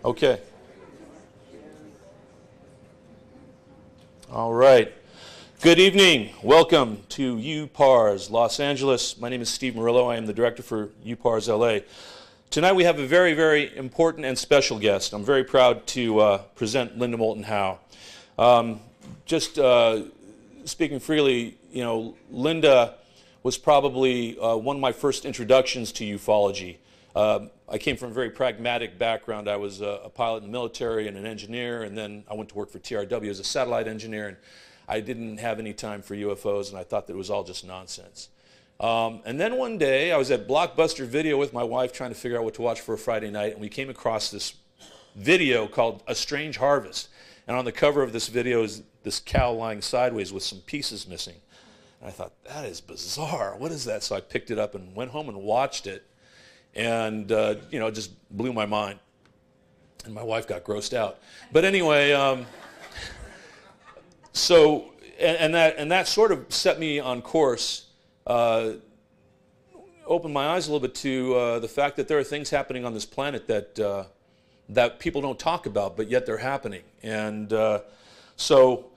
Okay. All right. Good evening. Welcome to UPARS Los Angeles. My name is Steve Murillo. I am the director for UPARS LA. Tonight we have a very, very important and special guest. I'm very proud to present Linda Moulton Howe. Speaking freely, you know, Linda was probably one of my first introductions to ufology. I came from a very pragmatic background. I was a pilot in the military and an engineer, and then I went to work for TRW as a satellite engineer, and I didn't have any time for UFOs, and I thought that it was all just nonsense. And then one day, I was at Blockbuster Video with my wife trying to figure out what to watch for a Friday night, and we came across this video called A Strange Harvest. And on the cover of this video is this cow lying sideways with some pieces missing. And I thought, that is bizarre. What is that? So I picked it up and went home and watched it. And, you know, it just blew my mind. And my wife got grossed out. But anyway, that sort of set me on course, opened my eyes a little bit to the fact that there are things happening on this planet that people don't talk about, but yet they're happening. And so,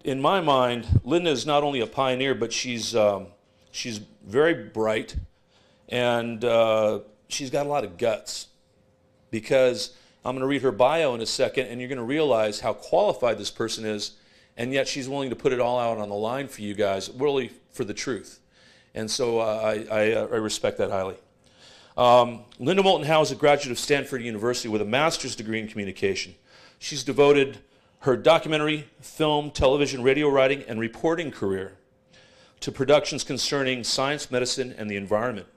in my mind, Linda is not only a pioneer, but she's very bright. And she's got a lot of guts, because I'm going to read her bio in a second, and you're going to realize how qualified this person is, and yet she's willing to put it all out on the line for you guys, really for the truth. And so I respect that highly. Linda Moulton Howe is a graduate of Stanford University with a master's degree in communication. She's devoted her documentary, film, television, radio writing, and reporting career to productions concerning science, medicine, and the environment.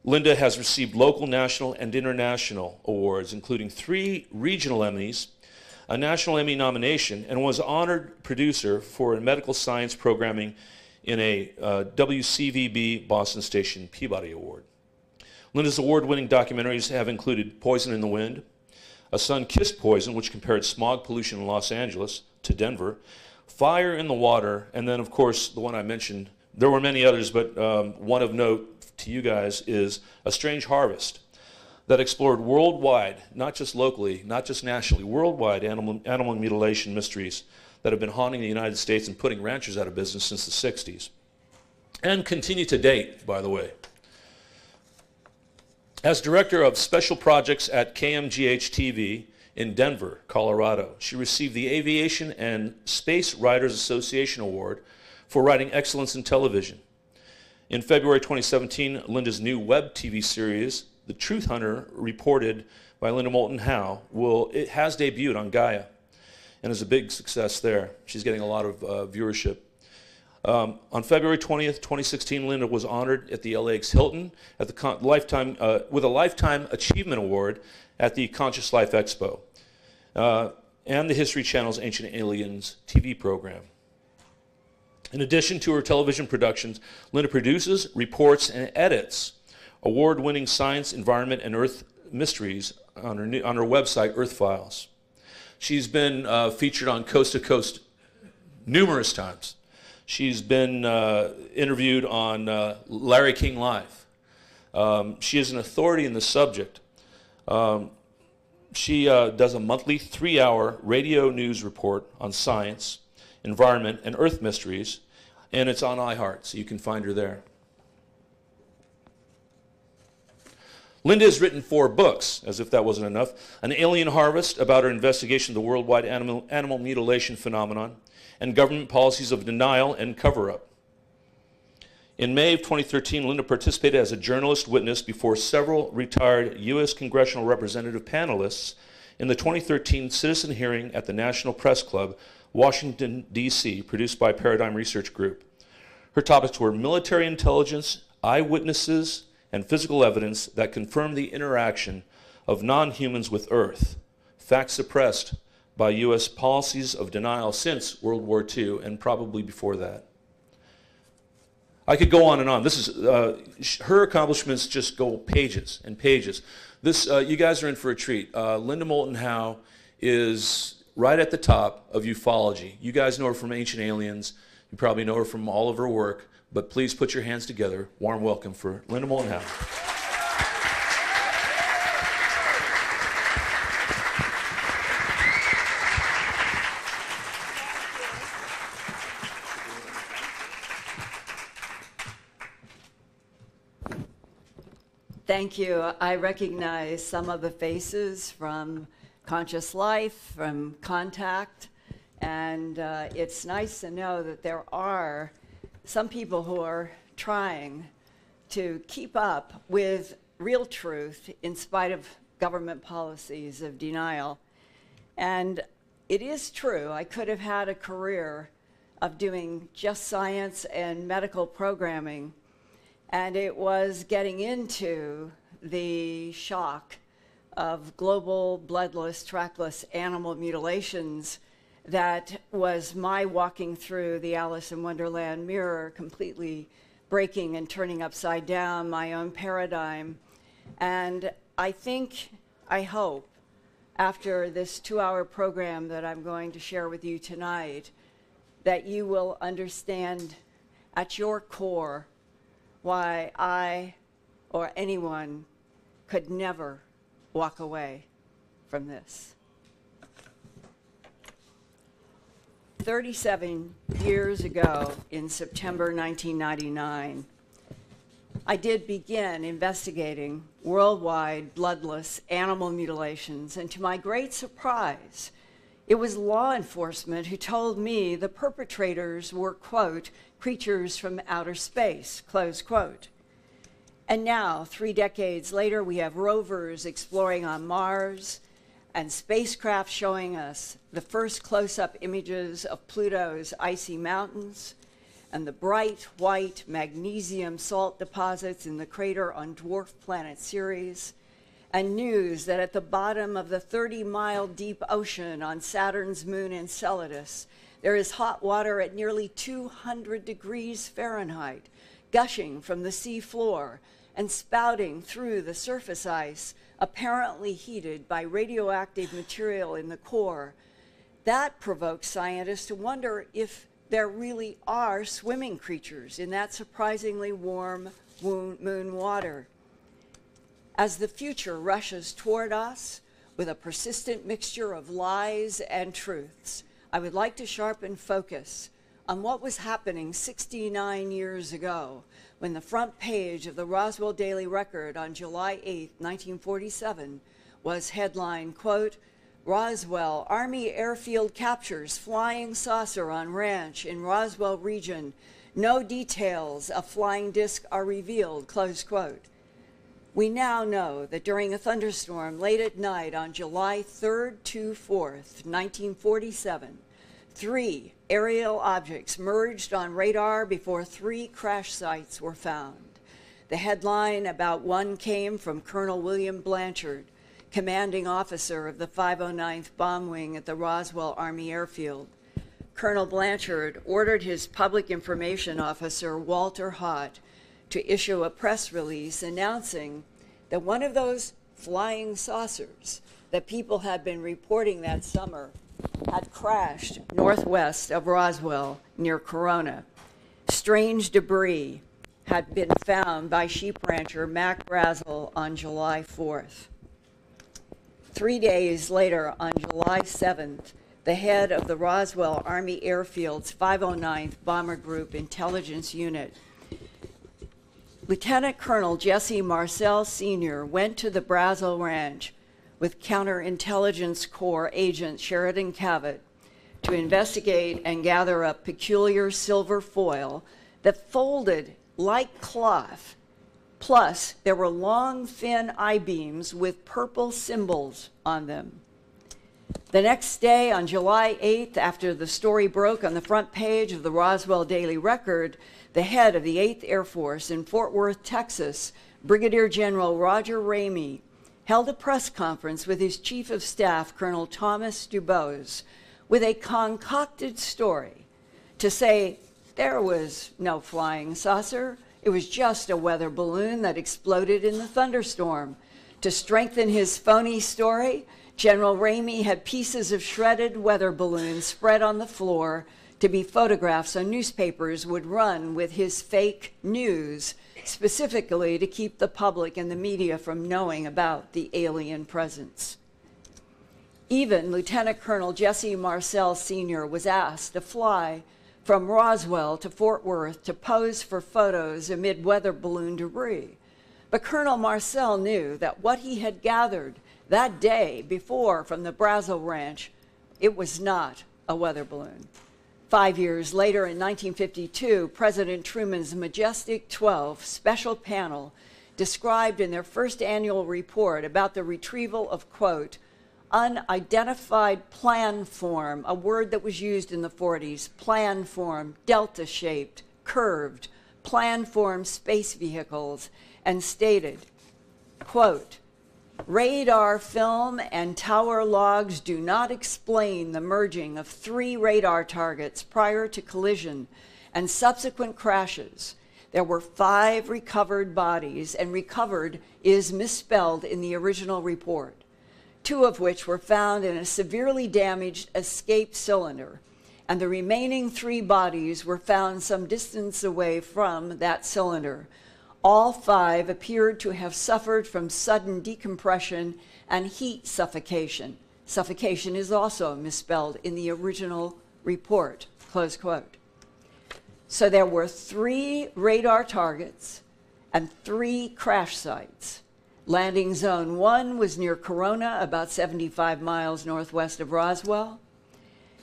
Linda has received local, national, and international awards, including 3 regional Emmys, a national Emmy nomination, and was honored producer for a medical science programming in a WCVB Boston Station Peabody Award. Linda's award-winning documentaries have included Poison in the Wind, A Sun Kissed Poison, which compared smog pollution in Los Angeles to Denver, Fire in the Water, and then, of course, the one I mentioned. There were many others, but one of note to you guys is A Strange Harvest, that explored worldwide, not just locally, not just nationally, worldwide animal mutilation mysteries that have been haunting the United States and putting ranchers out of business since the 60s. And continue to date, by the way. As director of special projects at KMGH-TV in Denver, Colorado, she received the Aviation and Space Writers Association Award for writing excellence in television. In February 2017, Linda's new web TV series, The Truth Hunter, reported by Linda Moulton Howe, it has debuted on Gaia and is a big success there. She's getting a lot of viewership. On February 20th, 2016, Linda was honored at the LAX Hilton at the with a Lifetime Achievement Award at the Conscious Life Expo and the History Channel's Ancient Aliens TV program. In addition to her television productions, Linda produces, reports, and edits award-winning science, environment, and earth mysteries on her website, Earthfiles. She's been featured on Coast to Coast numerous times. She's been interviewed on Larry King Live. She is an authority in the subject. She does a monthly 3-hour radio news report on science, environment, and earth mysteries, and it's on iHeart, so you can find her there. Linda has written 4 books, as if that wasn't enough. An Alien Harvest, about her investigation of the worldwide animal mutilation phenomenon, and government policies of denial and cover-up. In May of 2013, Linda participated as a journalist witness before several retired U.S. congressional representative panelists in the 2013 citizen hearing at the National Press Club, Washington, D.C., produced by Paradigm Research Group. Her topics were military intelligence, eyewitnesses, and physical evidence that confirm the interaction of non-humans with Earth, facts suppressed by U.S. policies of denial since World War II and probably before that. I could go on and on. This is her accomplishments just go pages and pages. This you guys are in for a treat. Linda Moulton Howe is right at the top of ufology. You guys know her from Ancient Aliens. You probably know her from all of her work. But please put your hands together. Warm welcome for Linda Moulton Howe. Thank you. I recognize some of the faces from Conscious Life, from Contact, and it's nice to know that there are some people who are trying to keep up with real truth in spite of government policies of denial. And it is true, I could have had a career of doing just science and medical programming, and it was getting into the shock of global bloodless, trackless animal mutilations that was my walking through the Alice in Wonderland mirror, completely breaking and turning upside down my own paradigm. And I think, I hope, after this 2-hour program that I'm going to share with you tonight, that you will understand at your core why I or anyone could never walk away from this. 37 years ago, in September 1999, I did begin investigating worldwide bloodless animal mutilations, and to my great surprise, it was law enforcement who told me the perpetrators were, quote, creatures from outer space, close quote. And now, 3 decades later, we have rovers exploring on Mars and spacecraft showing us the first close-up images of Pluto's icy mountains and the bright white magnesium salt deposits in the crater on dwarf planet Ceres, and news that at the bottom of the 30-mile deep ocean on Saturn's moon Enceladus, there is hot water at nearly 200 degrees Fahrenheit, gushing from the sea floor and spouting through the surface ice, apparently heated by radioactive material in the core. That provokes scientists to wonder if there really are swimming creatures in that surprisingly warm moon water. As the future rushes toward us with a persistent mixture of lies and truths, I would like to sharpen focus on what was happening 69 years ago when the front page of the Roswell Daily Record on July 8, 1947 was headlined, quote, Roswell, Army airfield captures flying saucer on ranch in Roswell region. No details of flying disc are revealed, close quote. We now know that during a thunderstorm late at night on July 3rd to 4th, 1947, 3 aerial objects merged on radar before 3 crash sites were found. The headline about one came from Colonel William Blanchard, commanding officer of the 509th Bomb Wing at the Roswell Army Airfield. Colonel Blanchard ordered his public information officer, Walter Hott, to issue a press release announcing that one of those flying saucers that people had been reporting that summer had crashed northwest of Roswell near Corona. Strange debris had been found by sheep rancher Mac Brazel on July 4th. 3 days later, on July 7th, the head of the Roswell Army Airfield's 509th Bomber Group Intelligence Unit, Lieutenant Colonel Jesse Marcel Sr. went to the Brazel Ranch with Counterintelligence Corps agent Sheridan Cavett to investigate and gather up peculiar silver foil that folded like cloth. Plus, there were long, thin I-beams with purple symbols on them. The next day, on July 8th, after the story broke on the front page of the Roswell Daily Record, the head of the 8th Air Force in Fort Worth, Texas, Brigadier General Roger Ramey, held a press conference with his Chief of Staff, Colonel Thomas Dubose, with a concocted story to say there was no flying saucer. It was just a weather balloon that exploded in the thunderstorm. To strengthen his phony story, General Ramey had pieces of shredded weather balloons spread on the floor to be photographs so newspapers would run with his fake news, specifically to keep the public and the media from knowing about the alien presence. Even Lieutenant Colonel Jesse Marcel Sr. was asked to fly from Roswell to Fort Worth to pose for photos amid weather balloon debris. But Colonel Marcel knew that what he had gathered that day before from the Brazel Ranch, it was not a weather balloon. 5 years later, in 1952, President Truman's Majestic 12 special panel described in their first annual report about the retrieval of, quote, unidentified plan form, a word that was used in the 40s, plan form, delta-shaped, curved, plan form space vehicles, and stated, quote, radar film and tower logs do not explain the merging of 3 radar targets prior to collision and subsequent crashes. There were 5 recovered bodies, and recovered is misspelled in the original report, 2 of which were found in a severely damaged escape cylinder, and the remaining 3 bodies were found some distance away from that cylinder. All 5 appeared to have suffered from sudden decompression and heat suffocation. Suffocation is also misspelled in the original report, close quote. So there were 3 radar targets and 3 crash sites. Landing zone 1 was near Corona, about 75 miles northwest of Roswell.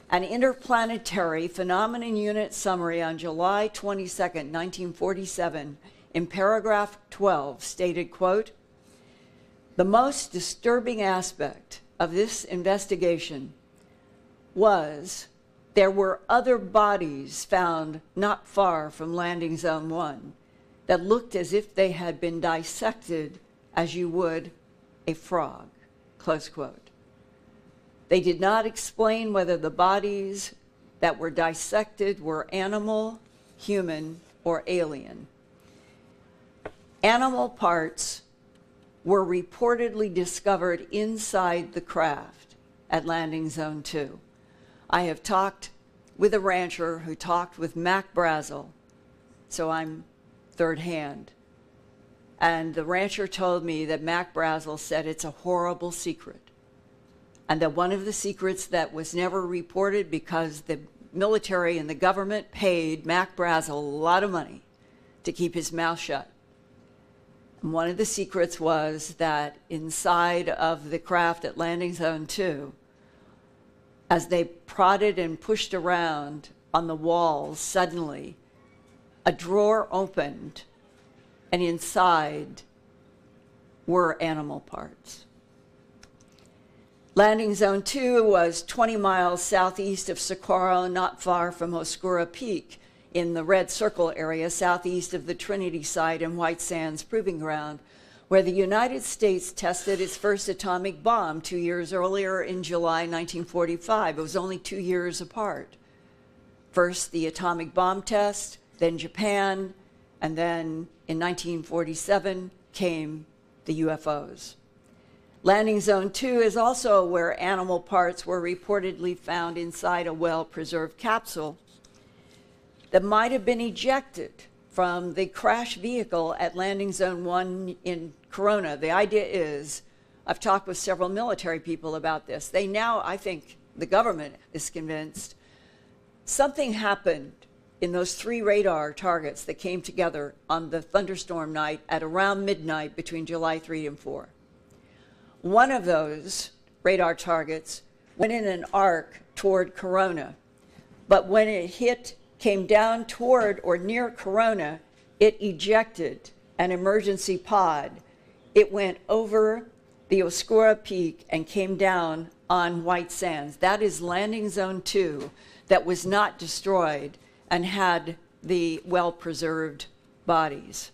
An interplanetary phenomenon unit summary on July 22, 1947, in paragraph 12 stated, quote, the most disturbing aspect of this investigation was there were other bodies found not far from landing zone 1 that looked as if they had been dissected as you would a frog, close quote. They did not explain whether the bodies that were dissected were animal, human, or alien. Animal parts were reportedly discovered inside the craft at landing zone 2. I have talked with a rancher who talked with Mac Brazel, so I'm third hand. And the rancher told me that Mac Brazel said it's a horrible secret, and that one of the secrets that was never reported because the military and the government paid Mac Brazel a lot of money to keep his mouth shut. And one of the secrets was that inside of the craft at landing zone 2, as they prodded and pushed around on the walls, suddenly a drawer opened, and inside were animal parts. Landing zone 2 was 20 miles southeast of Socorro, not far from Oscura Peak, in the Red Circle area, southeast of the Trinity site and White Sands Proving Ground, where the United States tested its first atomic bomb 2 years earlier in July 1945. It was only 2 years apart. First the atomic bomb test, then Japan, and then in 1947 came the UFOs. Landing zone 2 is also where animal parts were reportedly found inside a well-preserved capsule that might have been ejected from the crash vehicle at landing zone 1 in Corona. The idea is, I've talked with several military people about this. They now, I think the government is convinced, something happened in those 3 radar targets that came together on the thunderstorm night at around midnight between July 3 and 4. One of those radar targets went in an arc toward Corona, but when it came down toward or near Corona, it ejected an emergency pod. It went over the Oscura Peak and came down on White Sands. That is landing zone 2 that was not destroyed and had the well-preserved bodies.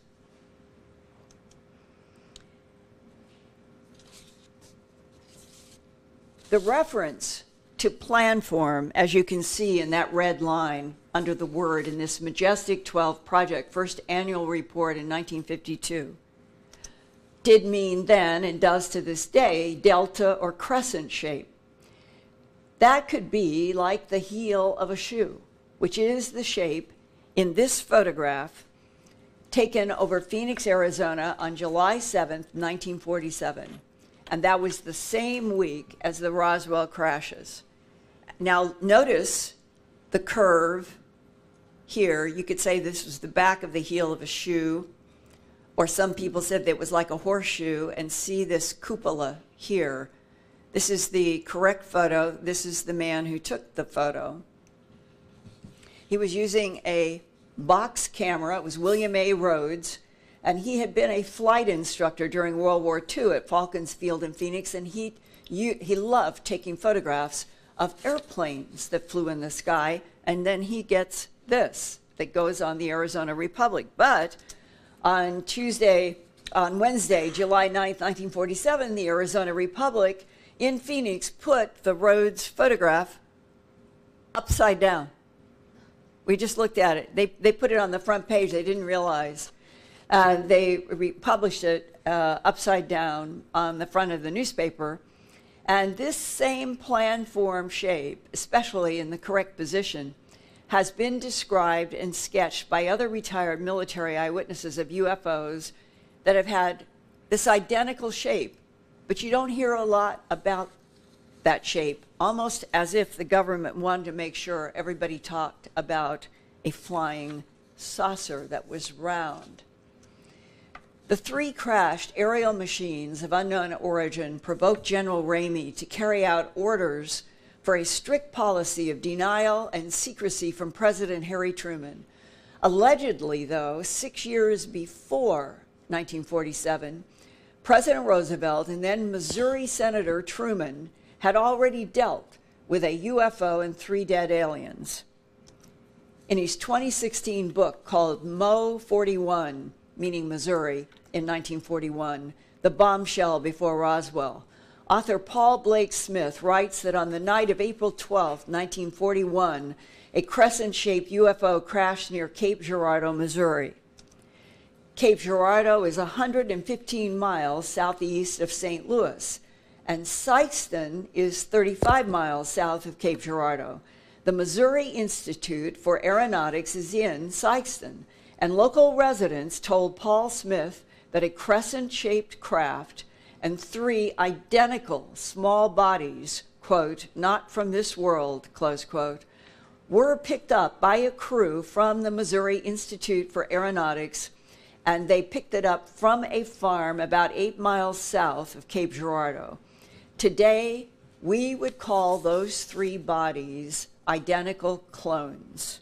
The reference to plan form, as you can see in that red line under the word in this Majestic 12 project, first annual report in 1952, did mean then, and does to this day, delta or crescent shape. That could be like the heel of a shoe, which is the shape in this photograph taken over Phoenix, Arizona on July 7th, 1947. And that was the same week as the Roswell crashes. Now notice the curve here. You could say this was the back of the heel of a shoe, or some people said that it was like a horseshoe, and see this cupola here. This is the correct photo. This is the man who took the photo. He was using a box camera. It was William A. Rhodes, and he had been a flight instructor during World War II at Falcons Field in Phoenix, and he loved taking photographs of airplanes that flew in the sky, and then he gets this that goes on the Arizona Republic. But on Wednesday, July 9th, 1947, the Arizona Republic in Phoenix put the Rhodes photograph upside down. We just looked at it. They put it on the front page. They didn't realize. They published it upside down on the front of the newspaper. And this same plan, form, shape, especially in the correct position, has been described and sketched by other retired military eyewitnesses of UFOs that have had this identical shape. But you don't hear a lot about that shape, almost as if the government wanted to make sure everybody talked about a flying saucer that was round. The 3 crashed aerial machines of unknown origin provoked General Ramey to carry out orders for a strict policy of denial and secrecy from President Harry Truman. Allegedly, though, 6 years before 1947, President Roosevelt and then Missouri Senator Truman had already dealt with a UFO and 3 dead aliens. In his 2016 book called Mo 41, meaning Missouri, in 1941, The Bombshell Before Roswell, author Paul Blake Smith writes that on the night of April 12, 1941, a crescent-shaped UFO crashed near Cape Girardeau, Missouri. Cape Girardeau is 115 miles southeast of St. Louis, and Sikeston is 35 miles south of Cape Girardeau. The Missouri Institute for Aeronautics is in Sikeston, and local residents told Paul Smith that a crescent-shaped craft and 3 identical small bodies, quote, not from this world, close quote, were picked up by a crew from the Missouri Institute for Aeronautics, and they picked it up from a farm about 8 miles south of Cape Girardeau. Today, we would call those 3 bodies identical clones.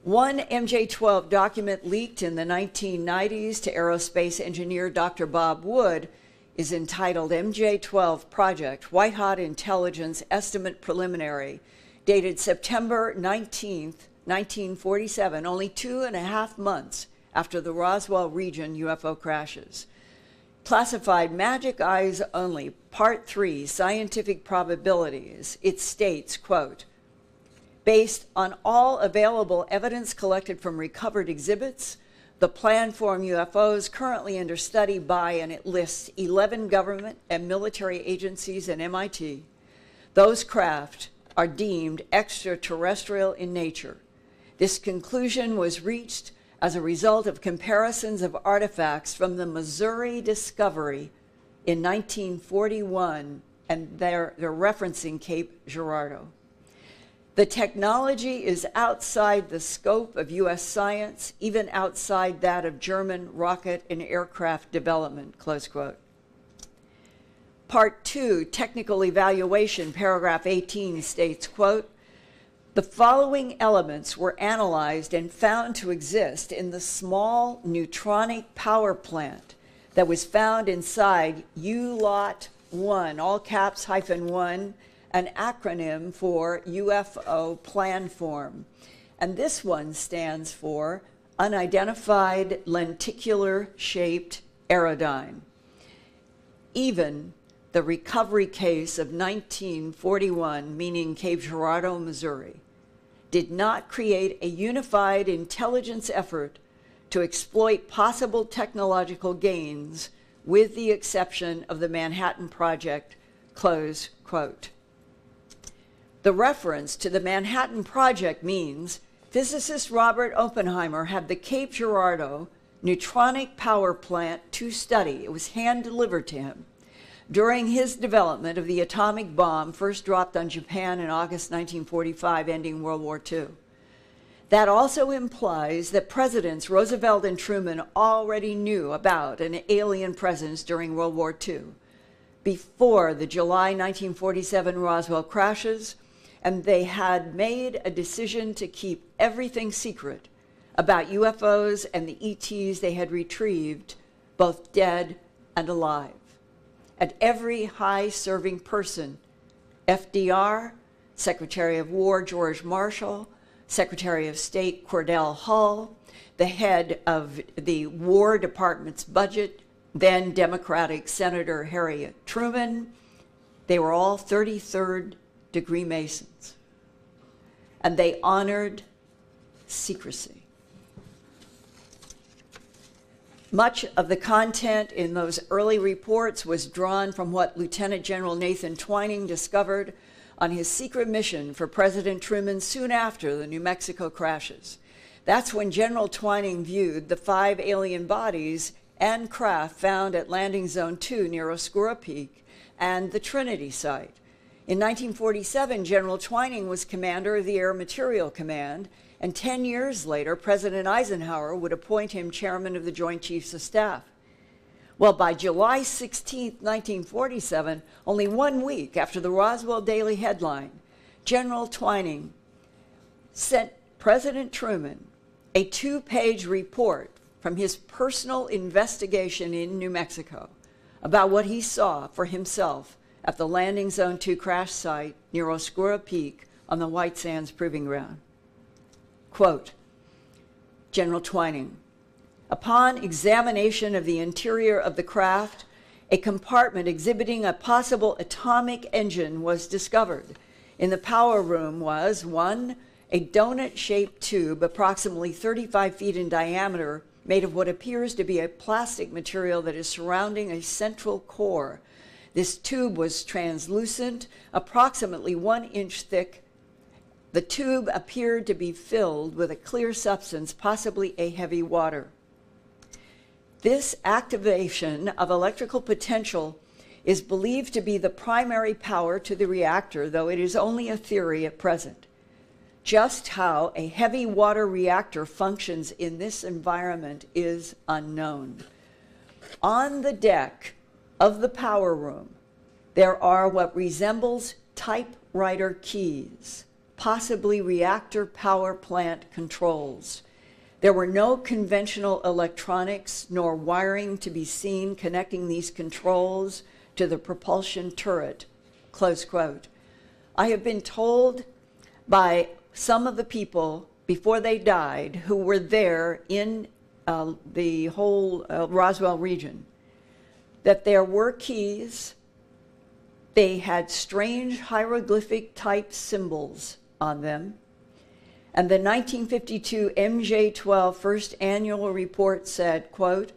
One MJ-12 document leaked in the 1990s to aerospace engineer Dr. Bob Wood is entitled MJ-12 Project, White Hot Intelligence Estimate Preliminary, dated September 19th, 1947, only 2.5 months after the Roswell region UFO crashes. Classified Magic Eyes Only, Part 3, Scientific Probabilities, it states, quote, based on all available evidence collected from recovered exhibits, the plan-form UFOs currently under study by, and it lists 11 government and military agencies and MIT, those craft are deemed extraterrestrial in nature. This conclusion was reached as a result of comparisons of artifacts from the Missouri discovery in 1941, and they're referencing Cape Girardeau. The technology is outside the scope of U.S. science, even outside that of German rocket and aircraft development, close quote. Part 2, Technical Evaluation, paragraph 18 states, quote, the following elements were analyzed and found to exist in the small neutronic power plant that was found inside U-Lot 1, all caps -1, an acronym for UFO plan form. And this one stands for Unidentified Lenticular Shaped Aerodyne. Even the recovery case of 1941, meaning Cape Girardeau, Missouri, did not create a unified intelligence effort to exploit possible technological gains, with the exception of the Manhattan Project, close quote. The reference to the Manhattan Project means physicist Robert Oppenheimer had the Cape Girardeau neutronic power plant to study. It was hand-delivered to him during his development of the atomic bomb first dropped on Japan in August 1945, ending World War II. That also implies that Presidents Roosevelt and Truman already knew about an alien presence during World War II, before the July 1947 Roswell crashes, and they had made a decision to keep everything secret about UFOs and the ETs they had retrieved, both dead and alive. And every high-serving person, FDR, Secretary of War George Marshall, Secretary of State Cordell Hull, the head of the War Department's budget, then Democratic Senator Harry Truman, they were all 33rd degree Masons. And they honored secrecy. Much of the content in those early reports was drawn from what Lieutenant General Nathan Twining discovered on his secret mission for President Truman soon after the New Mexico crashes. That's when General Twining viewed the 5 alien bodies and craft found at Landing Zone 2 near Oscura Peak and the Trinity site. In 1947, General Twining was commander of the Air Materiel Command, and 10 years later, President Eisenhower would appoint him chairman of the Joint Chiefs of Staff. Well, by July 16, 1947, only 1 week after the Roswell Daily headline, General Twining sent President Truman a 2-page report from his personal investigation in New Mexico about what he saw for himself at the Landing Zone 2 crash site near Oscura Peak on the White Sands Proving Ground. Quote, General Twining, upon examination of the interior of the craft, a compartment exhibiting a possible atomic engine was discovered. In the power room was, 1, a donut-shaped tube approximately 35 feet in diameter made of what appears to be a plastic material that is surrounding a central core. This tube was translucent, approximately 1 inch thick. The tube appeared to be filled with a clear substance, possibly a heavy water. This activation of electrical potential is believed to be the primary power to the reactor, though it is only a theory at present. Just how a heavy water reactor functions in this environment is unknown. On the deck of the power room, there are what resembles typewriter keys, possibly reactor power plant controls. There were no conventional electronics nor wiring to be seen connecting these controls to the propulsion turret, close quote. I have been told by some of the people before they died who were there in the whole Roswell region that there were keys. They had strange hieroglyphic type symbols on them. And the 1952 MJ-12 first annual report said, quote,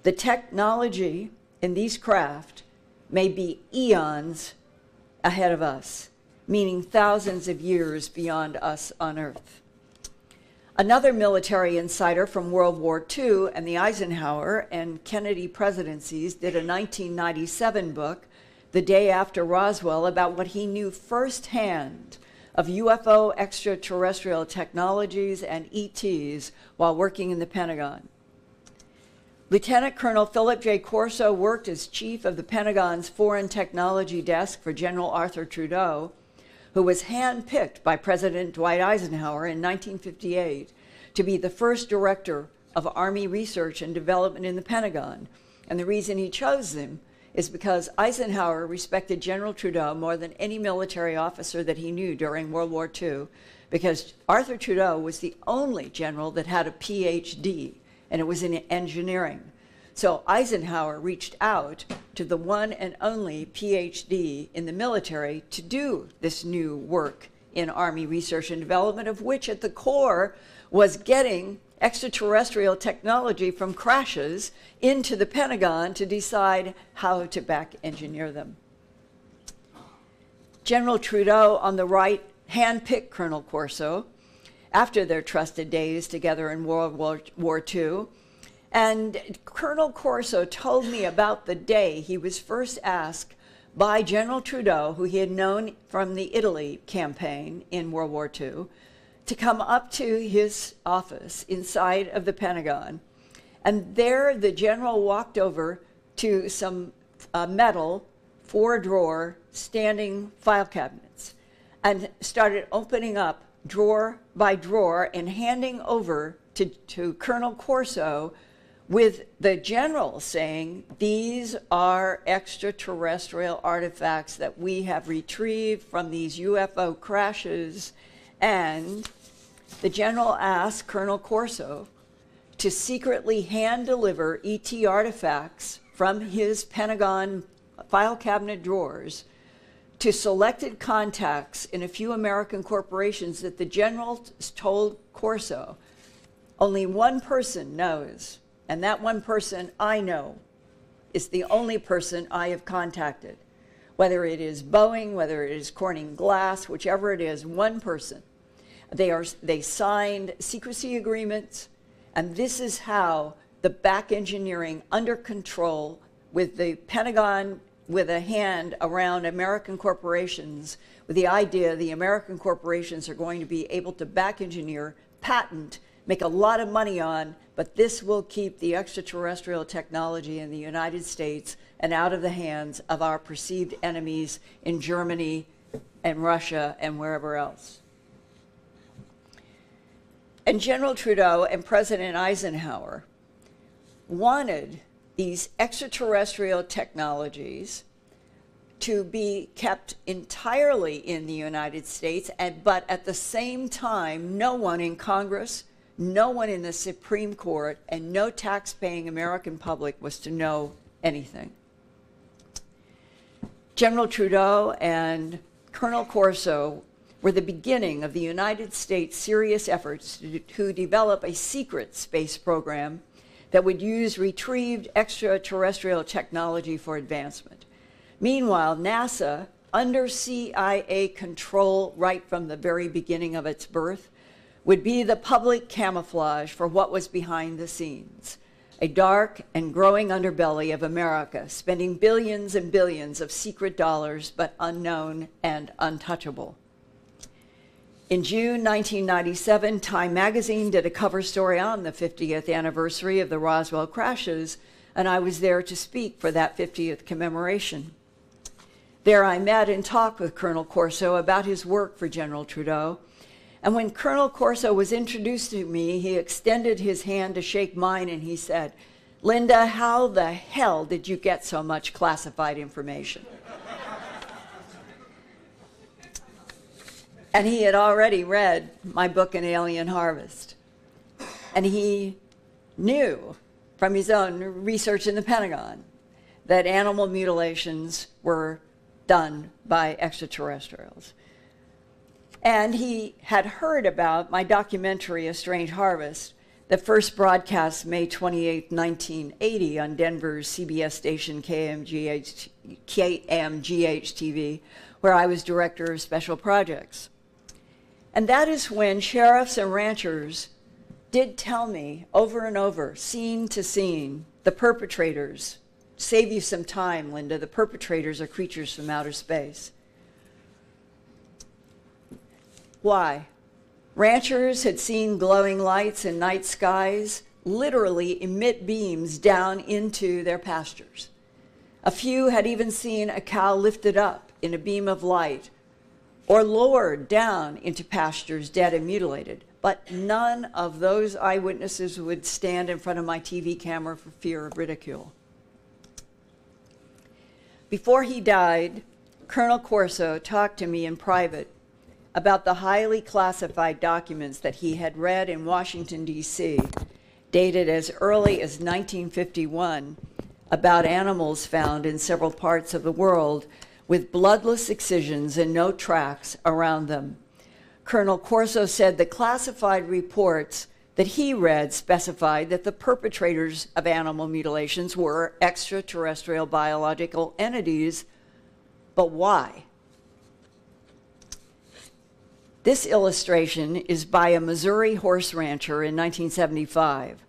the technology in these craft may be eons ahead of us, meaning thousands of years beyond us on Earth. Another military insider from World War II and the Eisenhower and Kennedy presidencies did a 1997 book, The Day After Roswell, about what he knew firsthand of UFO extraterrestrial technologies and ETs while working in the Pentagon. Lieutenant Colonel Philip J. Corso worked as chief of the Pentagon's Foreign Technology Desk for General Arthur Trudeau, who was handpicked by President Dwight Eisenhower in 1958 to be the first director of Army research and development in the Pentagon. And the reason he chose him is because Eisenhower respected General Trudeau more than any military officer that he knew during World War II, because Arthur Trudeau was the only general that had a PhD, and it was in engineering. So Eisenhower reached out to the one and only PhD in the military to do this new work in Army research and development, of which at the core was getting extraterrestrial technology from crashes into the Pentagon to decide how to back engineer them. General Trudeau, on the right, handpicked Colonel Corso after their trusted days together in World War II. And Colonel Corso told me about the day he was first asked by General Trudeau, who he had known from the Italy campaign in World War II, to come up to his office inside of the Pentagon. And there the general walked over to some metal 4-drawer standing file cabinets and started opening up drawer by drawer and handing over to Colonel Corso, with the general saying, these are extraterrestrial artifacts that we have retrieved from these UFO crashes. And the general asked Colonel Corso to secretly hand deliver ET artifacts from his Pentagon file cabinet drawers to selected contacts in a few American corporations that the general told Corso, only one person knows, and that one person I know is the only person I have contacted. Whether it is Boeing, whether it is Corning Glass, whichever it is, one person. They signed secrecy agreements, and this is how the back engineering under control with the Pentagon with a hand around American corporations, with the idea the American corporations are going to be able to back engineer, patent, make a lot of money on, but this will keep the extraterrestrial technology in the United States and out of the hands of our perceived enemies in Germany and Russia and wherever else. And General Trudeau and President Eisenhower wanted these extraterrestrial technologies to be kept entirely in the United States, but at the same time, no one in Congress, no one in the Supreme Court, and no tax-paying American public was to know anything. General Trudeau and Colonel Corso were the beginning of the United States' serious efforts to develop a secret space program that would use retrieved extraterrestrial technology for advancement. Meanwhile, NASA, under CIA control right from the very beginning of its birth, would be the public camouflage for what was behind the scenes, a dark and growing underbelly of America, spending billions and billions of secret dollars, but unknown and untouchable. In June 1997, Time magazine did a cover story on the 50th anniversary of the Roswell crashes, and I was there to speak for that 50th commemoration. There I met and talked with Colonel Corso about his work for General Trudeau. And when Colonel Corso was introduced to me, he extended his hand to shake mine and he said, "Linda, how the hell did you get so much classified information?" And he had already read my book, An Alien Harvest. And he knew from his own research in the Pentagon that animal mutilations were done by extraterrestrials. And he had heard about my documentary, A Strange Harvest, that first broadcast May 28, 1980 on Denver's CBS station KMGH-TV, where I was director of special projects. And that is when sheriffs and ranchers did tell me over and over, scene to scene, the perpetrators, save you some time, Linda, the perpetrators are creatures from outer space. Why? Ranchers had seen glowing lights in night skies literally emit beams down into their pastures. A few had even seen a cow lifted up in a beam of light or lowered down into pastures dead and mutilated. But none of those eyewitnesses would stand in front of my TV camera for fear of ridicule. Before he died, Colonel Corso talked to me in private about the highly classified documents that he had read in Washington, D.C., dated as early as 1951, about animals found in several parts of the world with bloodless excisions and no tracks around them. Colonel Corso said the classified reports that he read specified that the perpetrators of animal mutilations were extraterrestrial biological entities, but why? This illustration is by a Missouri horse rancher in 1975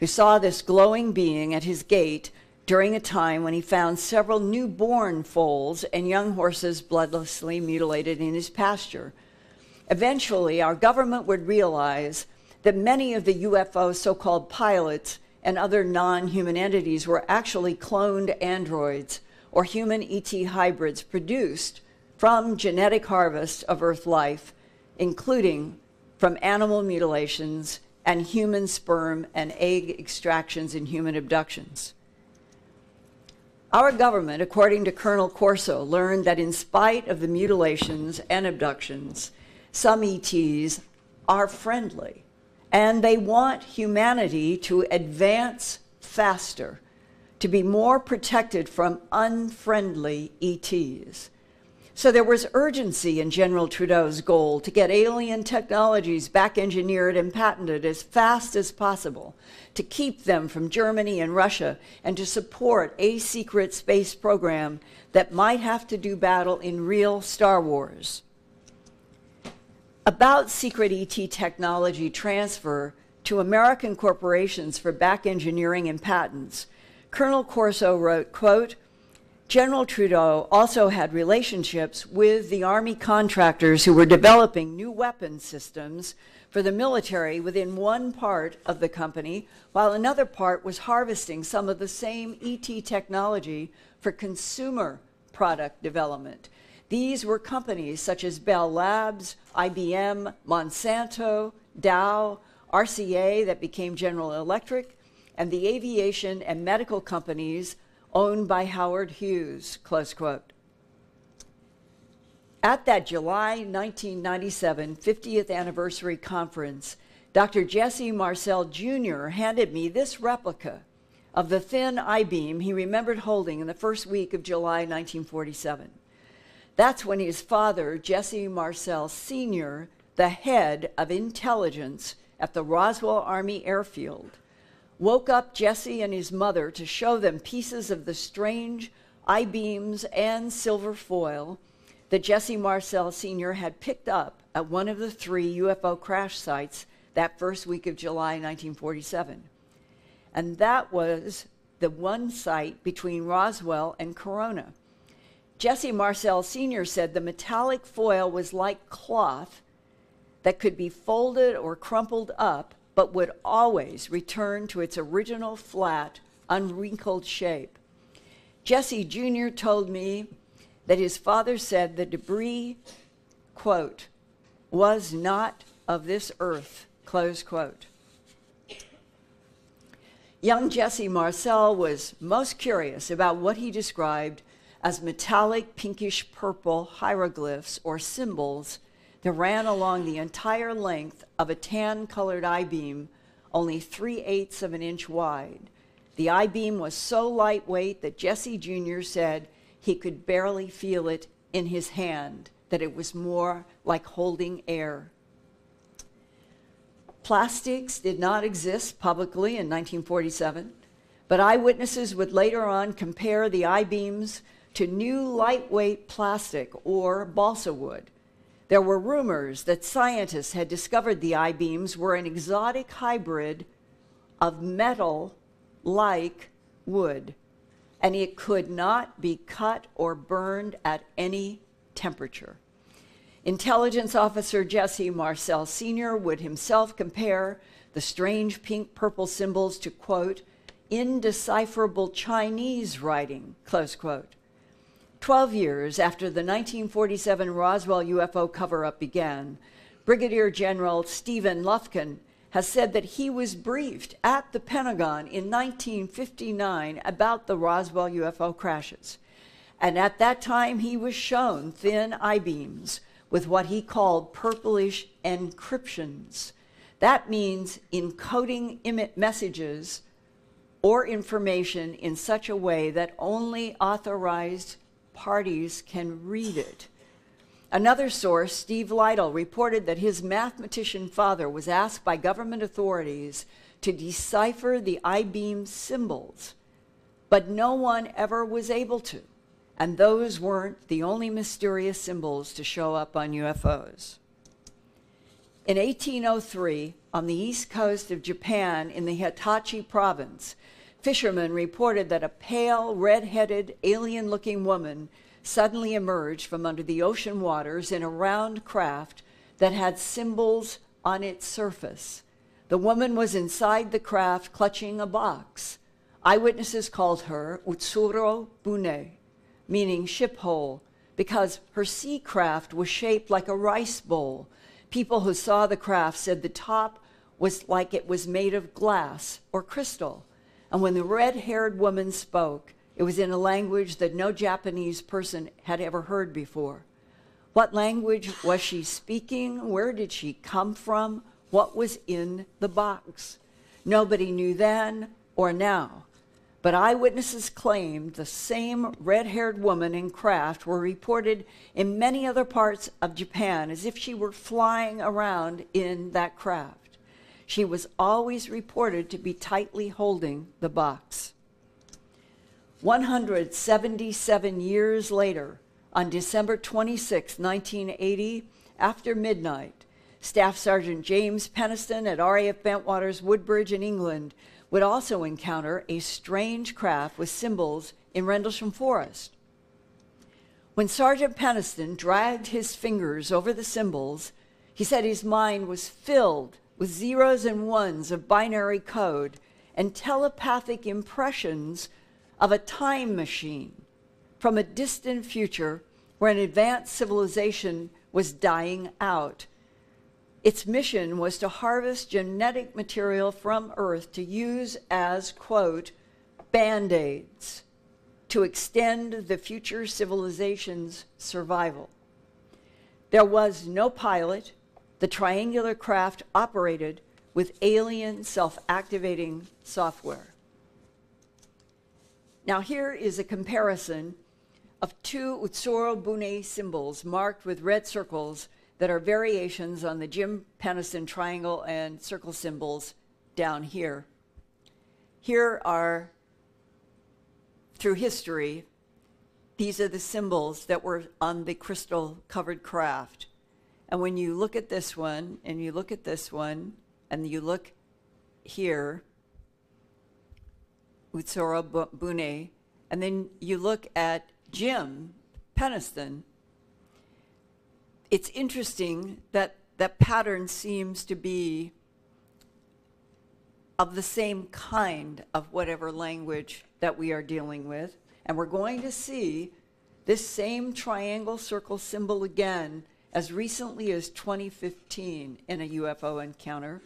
who saw this glowing being at his gate during a time when he found several newborn foals and young horses bloodlessly mutilated in his pasture. Eventually, our government would realize that many of the UFO so-called pilots and other non-human entities were actually cloned androids or human ET hybrids produced from genetic harvest of Earth life, including from animal mutilations and human sperm and egg extractions and human abductions. Our government, according to Colonel Corso, learned that in spite of the mutilations and abductions, some ETs are friendly, and they want humanity to advance faster, to be more protected from unfriendly ETs. So there was urgency in General Trudeau's goal to get alien technologies back engineered and patented as fast as possible, to keep them from Germany and Russia, and to support a secret space program that might have to do battle in real Star Wars. About secret ET technology transfer to American corporations for back engineering and patents, Colonel Corso wrote, quote, General Trudeau also had relationships with the Army contractors who were developing new weapon systems for the military within one part of the company, while another part was harvesting some of the same ET technology for consumer product development. These were companies such as Bell Labs, IBM, Monsanto, Dow, RCA that became General Electric, and the aviation and medical companies owned by Howard Hughes, close quote. At that July 1997 50th anniversary conference, Dr. Jesse Marcel Jr. handed me this replica of the thin I-beam he remembered holding in the first week of July 1947. That's when his father, Jesse Marcel Sr., the head of intelligence at the Roswell Army Airfield, woke up Jesse and his mother to show them pieces of the strange I-beams and silver foil that Jesse Marcel Sr. had picked up at one of the 3 UFO crash sites that first week of July 1947. And that was the one site between Roswell and Corona. Jesse Marcel Sr. said the metallic foil was like cloth that could be folded or crumpled up, but would always return to its original flat, unwrinkled shape. Jesse Jr. told me that his father said the debris, quote, was not of this earth, close quote. Young Jesse Marcel was most curious about what he described as metallic pinkish purple hieroglyphs or symbols that ran along the entire length of a tan-colored I-beam, only 3/8 of an inch wide. The I-beam was so lightweight that Jesse Jr. said he could barely feel it in his hand, that it was more like holding air. Plastics did not exist publicly in 1947, but eyewitnesses would later on compare the I-beams to new lightweight plastic or balsa wood. There were rumors that scientists had discovered the I-beams were an exotic hybrid of metal like wood, and it could not be cut or burned at any temperature. Intelligence officer Jesse Marcel Sr. would himself compare the strange pink-purple symbols to, quote, indecipherable Chinese writing, close quote. 12 years after the 1947 Roswell UFO cover-up began, Brigadier General Stephen Lufkin has said that he was briefed at the Pentagon in 1959 about the Roswell UFO crashes. And at that time, he was shown thin I-beams with what he called purplish encryptions. That means encoding messages or information in such a way that only authorized parties can read it. Another source, Steve Lytle, reported that his mathematician father was asked by government authorities to decipher the I-beam symbols, but no one ever was able to, and those weren't the only mysterious symbols to show up on UFOs. In 1803, on the east coast of Japan in the Hitachi province, fishermen reported that a pale, red-headed, alien-looking woman suddenly emerged from under the ocean waters in a round craft that had symbols on its surface. The woman was inside the craft clutching a box. Eyewitnesses called her Utsuro Bune, meaning ship hole, because her sea craft was shaped like a rice bowl. People who saw the craft said the top was like it was made of glass or crystal. And when the red-haired woman spoke, it was in a language that no Japanese person had ever heard before. What language was she speaking? Where did she come from? What was in the box? Nobody knew then or now. But eyewitnesses claimed the same red-haired woman and craft were reported in many other parts of Japan as if she were flying around in that craft. She was always reported to be tightly holding the box. 177 years later, on December 26, 1980, after midnight, Staff Sergeant James Peniston at RAF Bentwaters Woodbridge in England would also encounter a strange craft with symbols in Rendlesham Forest. When Sergeant Peniston dragged his fingers over the symbols, he said his mind was filled with zeros and ones of binary code and telepathic impressions of a time machine from a distant future where an advanced civilization was dying out. Its mission was to harvest genetic material from Earth to use as, quote, Band-Aids to extend the future civilization's survival. There was no pilot. The triangular craft operated with alien self-activating software. Now here is a comparison of two Utsuro Bune symbols marked with red circles that are variations on the Jim Peniston triangle and circle symbols down here. Here are, through history, these are the symbols that were on the crystal-covered craft. And when you look at this one, and you look at this one, and you look here, Utsuro Bune, and then you look at Jim Peniston, it's interesting that that pattern seems to be of the same kind of whatever language that we are dealing with. And we're going to see this same triangle circle symbol again as recently as 2015 in a UFO encounter.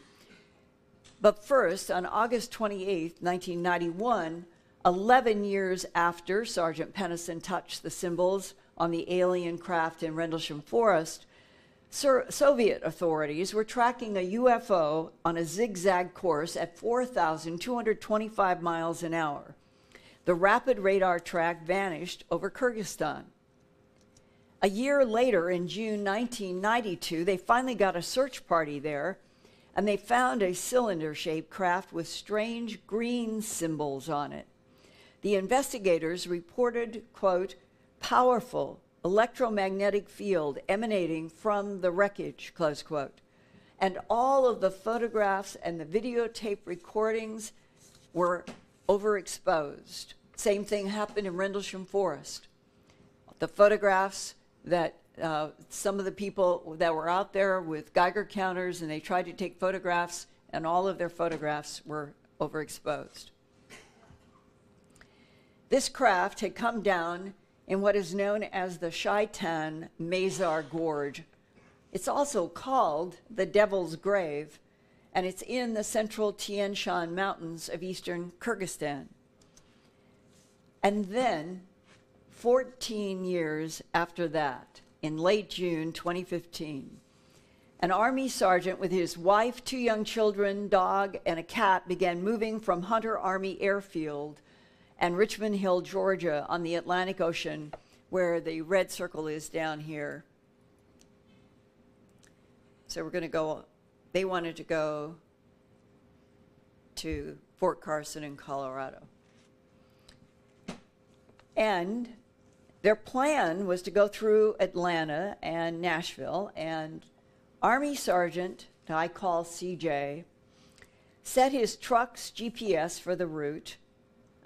But first, on August 28, 1991, 11 years after Sergeant Peniston touched the symbols on the alien craft in Rendlesham Forest, Soviet authorities were tracking a UFO on a zigzag course at 4,225 miles an hour. The rapid radar track vanished over Kyrgyzstan. A year later, in June 1992, they finally got a search party there, and they found a cylinder-shaped craft with strange green symbols on it. The investigators reported, quote, powerful electromagnetic field emanating from the wreckage, close quote. And all of the photographs and the videotape recordings were overexposed. Same thing happened in Rendlesham Forest. The photographs that some of the people that were out there with Geiger counters and they tried to take photographs, and all of their photographs were overexposed. This craft had come down in what is known as the Shaitan Mazar Gorge. It's also called the Devil's Grave, and it's in the central Tian Shan Mountains of eastern Kyrgyzstan. And then, 14 years after that, in late June 2015, an Army sergeant with his wife, 2 young children, dog, and a cat began moving from Hunter Army Airfield and Richmond Hill, Georgia, on the Atlantic Ocean, where the red circle is down here. So we're going to go, they wanted to go to Fort Carson in Colorado. And their plan was to go through Atlanta and Nashville, and Army Sergeant, I call CJ, set his truck's GPS for the route,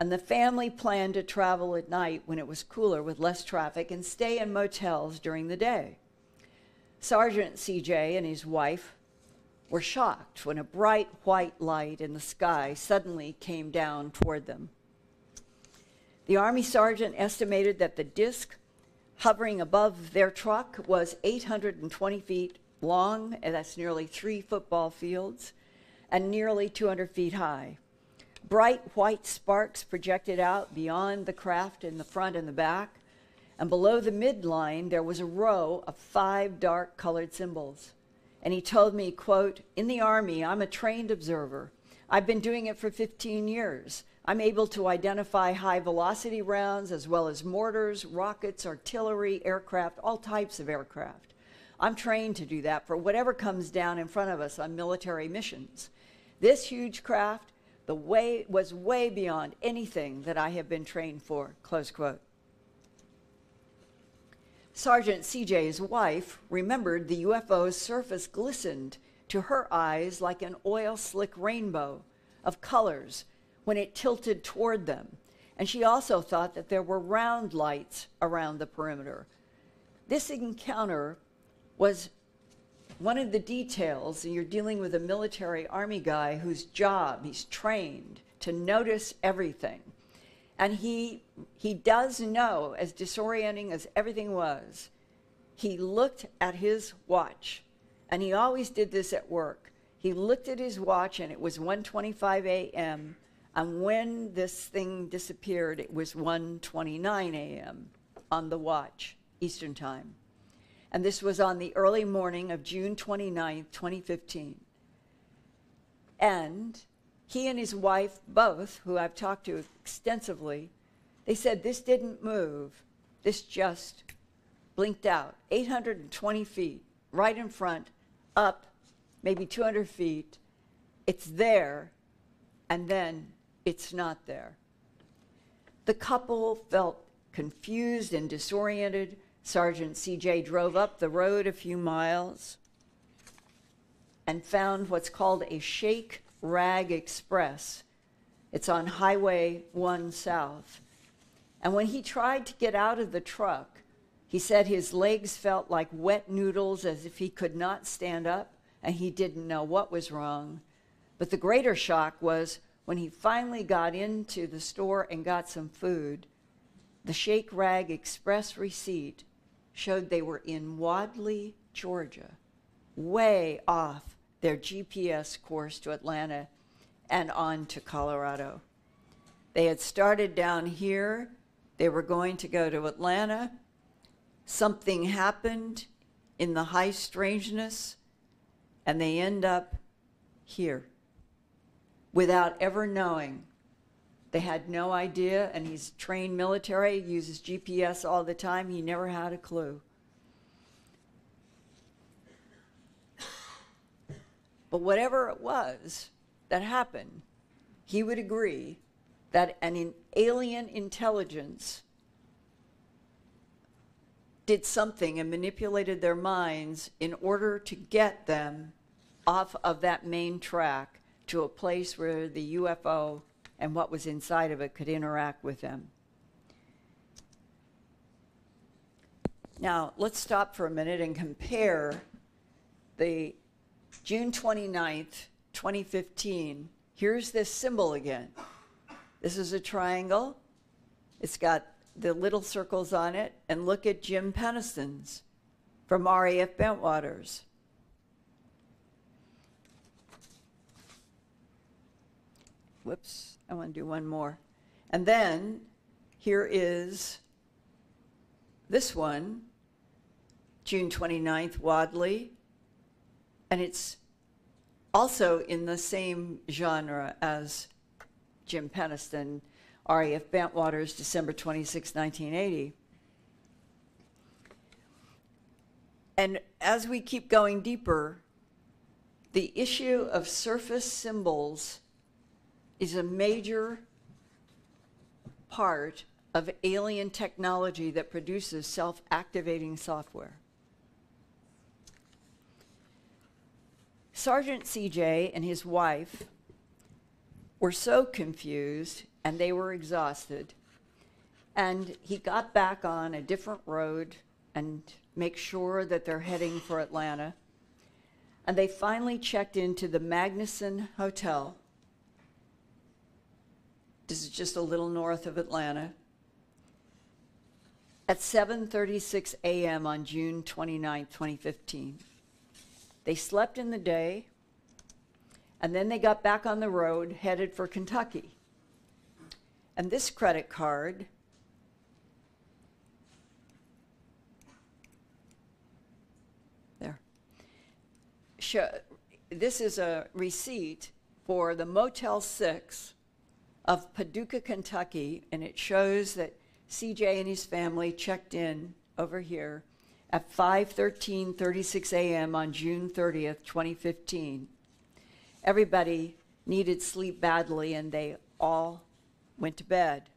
and the family planned to travel at night when it was cooler with less traffic and stay in motels during the day. Sergeant C.J. and his wife were shocked when a bright white light in the sky suddenly came down toward them. The Army sergeant estimated that the disk hovering above their truck was 820 feet long, and that's nearly 3 football fields, and nearly 200 feet high. Bright white sparks projected out beyond the craft in the front and the back, and below the midline there was a row of 5 dark colored symbols. And he told me, quote, "In the Army, I'm a trained observer. I've been doing it for 15 years. I'm able to identify high-velocity rounds as well as mortars, rockets, artillery, aircraft, all types of aircraft. I'm trained to do that for whatever comes down in front of us on military missions. This huge craft was way beyond anything that I have been trained for," close quote. Sergeant C.J.'s wife remembered the UFO's surface glistened to her eyes like an oil-slick rainbow of colors when it tilted toward them, and she also thought that there were round lights around the perimeter. This encounter was one of the details, and you're dealing with a military Army guy whose job, he's trained to notice everything. And he does know, as disorienting as everything was, he looked at his watch, and he always did this at work. He looked at his watch, and it was 1:25 a.m., and when this thing disappeared, it was 1:29 a.m. on the watch, Eastern Time. And this was on the early morning of June 29, 2015. And he and his wife both, who I've talked to extensively, they said this didn't move. This just blinked out. 820 feet, right in front, up, maybe 200 feet. It's there, and then it's not there. The couple felt confused and disoriented. Sergeant C.J. drove up the road a few miles and found what's called a Shake Rag Express. It's on Highway 1 South. And when he tried to get out of the truck, he said his legs felt like wet noodles, as if he could not stand up, and he didn't know what was wrong. But the greater shock was when he finally got into the store and got some food, the Shake Rag Express receipt showed they were in Wadley, Georgia, way off their GPS course to Atlanta and on to Colorado. They had started down here. They were going to go to Atlanta. Something happened in the high strangeness, and they end up here without ever knowing. They had no idea, and he's trained military, uses GPS all the time. He never had a clue. But whatever it was that happened, he would agree that an alien intelligence did something and manipulated their minds in order to get them off of that main track to a place where the UFO and what was inside of it could interact with them. Now, let's stop for a minute and compare the June 29th, 2015. Here's this symbol again. This is a triangle. It's got the little circles on it. And look at Jim Peniston's from RAF Bentwaters. Whoops, I want to do one more. And then here is this one, June 29th, Wadley. And it's also in the same genre as Jim Peniston, RAF Bentwaters, December 26, 1980. And as we keep going deeper, the issue of surface symbols is a major part of alien technology that produces self-activating software. Sergeant C.J. and his wife were so confused and they were exhausted, and he got back on a different road and make sure that they're heading for Atlanta. And they finally checked into the Magnuson Hotel. This is just a little north of Atlanta. At 7:36 a.m. on June 29, 2015. They slept in the day, and then they got back on the road, headed for Kentucky. And this credit card there. This is a receipt for the Motel 6 of Paducah, Kentucky, and it shows that CJ and his family checked in over here at 5:36 a.m. on June 30th, 2015. Everybody needed sleep badly, and they all went to bed.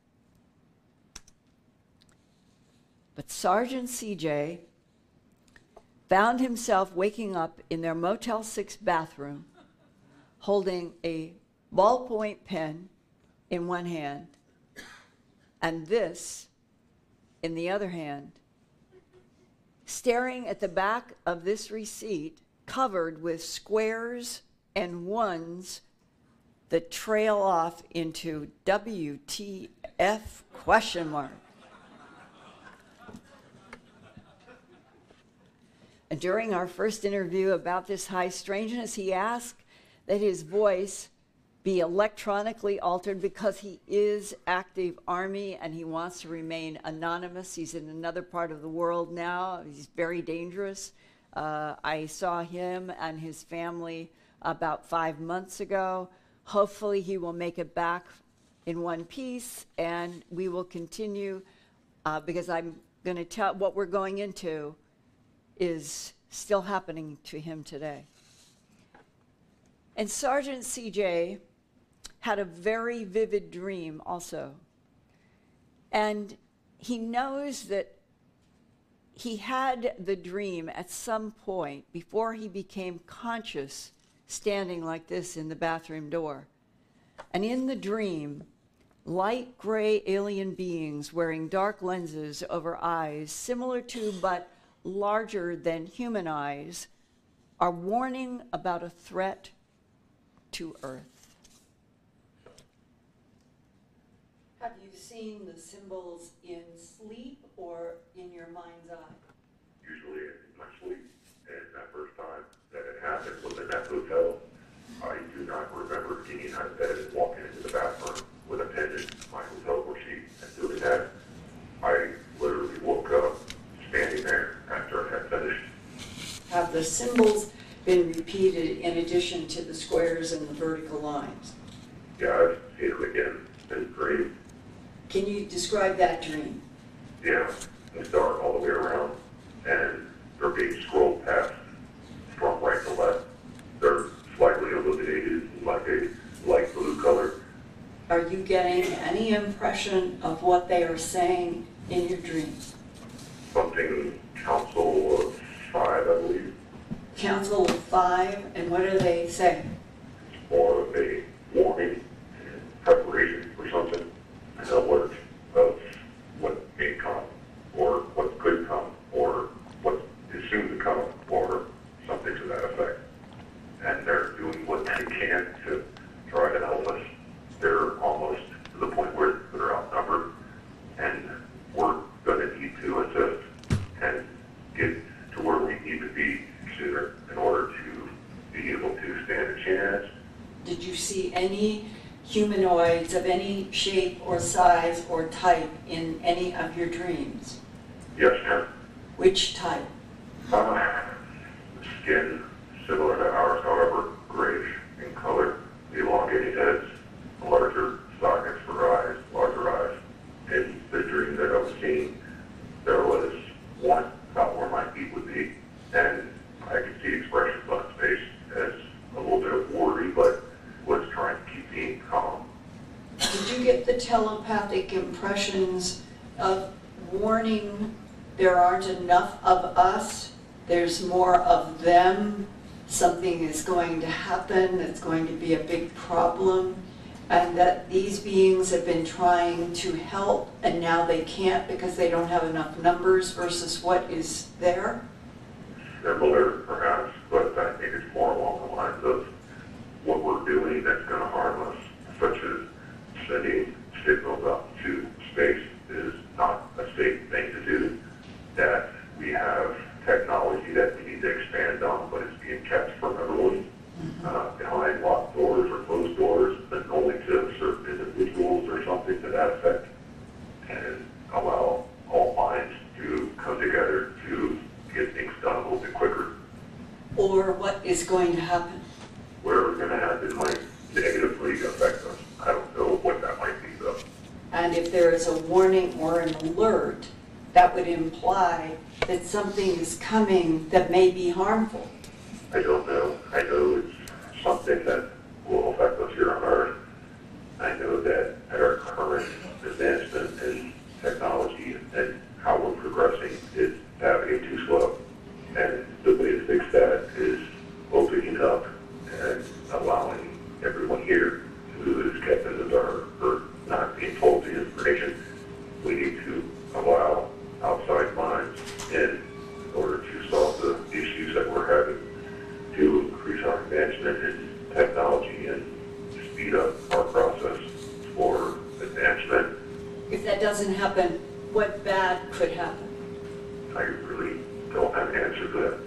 But Sergeant CJ found himself waking up in their Motel 6 bathroom, holding a ballpoint pen in one hand, and this in the other hand, staring at the back of this receipt covered with squares and ones that trail off into WTF question mark. And during our first interview about this high strangeness, he asked that his voice be electronically altered because he is active Army and he wants to remain anonymous. He's in another part of the world now. He's very dangerous. I saw him and his family about 5 months ago. Hopefully he will make it back in one piece, and we will continue because I'm going to tell what we're going into is still happening to him today. And Sergeant CJ had a very vivid dream also. And he knows that he had the dream at some point before he became conscious, standing like this in the bathroom door. And in the dream, light gray alien beings wearing dark lenses over eyes, similar to but larger than human eyes, are warning about a threat to Earth. Have you seen the symbols in sleep or in your mind's eye? Usually in my sleep. And that first time that it happened was in that hotel. I do not remember getting out of bed and walking into the bathroom with a pen in my hotel room sheet and doing that. I literally woke up standing there after I had finished. Have the symbols been repeated in addition to the squares and the vertical lines? Yeah, I've seen it again. It's great. Can you describe that dream? Yeah, they start all the way around, and they're being scrolled past from right to left. They're slightly illuminated, like a light blue color. Are you getting any impression of what they are saying in your dreams? Something Council of 5, I believe. Council of 5, and what do they say? More of a warning and preparation for something, an alert of what may come, or what could come, or what is soon to come, or something to that effect. And they're doing what they can to try to help us. They're almost to the point where they're outnumbered, and we're going to need to assist and get to where we need to be sooner in order to be able to stand a chance. Did you see any humanoids of any shape or size or type in any of your dreams? Yes, ma'am. Which type? Skin similar to ours, however, grayish in color, elongated heads, larger sockets for eyes, larger eyes. In the dream that I was seeing, there was one about where my feet would be, and I could see expressions on his face as a little bit of worry, but was trying to keep being calm. Did you get the telepathic impressions of warning there aren't enough of us, there's more of them, something is going to happen that's going to be a big problem, and that these beings have been trying to help and now they can't because they don't have enough numbers versus what is there? Similar, perhaps, but I think it's more along the lines of what we're doing that's going to harm us, such as sending signals up to space is not a safe thing to do, that we have technology that we need to expand on, but it's being kept from everyone behind locked doors or closed doors, and only to certain individuals or something to that effect, and allow all minds to come together to get things done a little bit quicker. Or what is going to happen? Whatever's going to happen might negatively affect us. I don't know what that might be, though. And if there is a warning or an alert, that would imply that something is coming that may be harmful. I don't know. I know it's something that will affect us here on Earth. I know that at our current advancement in technology and how we're progressing is happening too slow. And the way to fix that is opening up and allowing everyone here who is kept in the dark or not being told the information. We need to allow outside minds in order to solve the issues that we're having, to increase our advancement in technology and speed up our process for advancement. If that doesn't happen, what bad could happen? I really don't have an answer to that.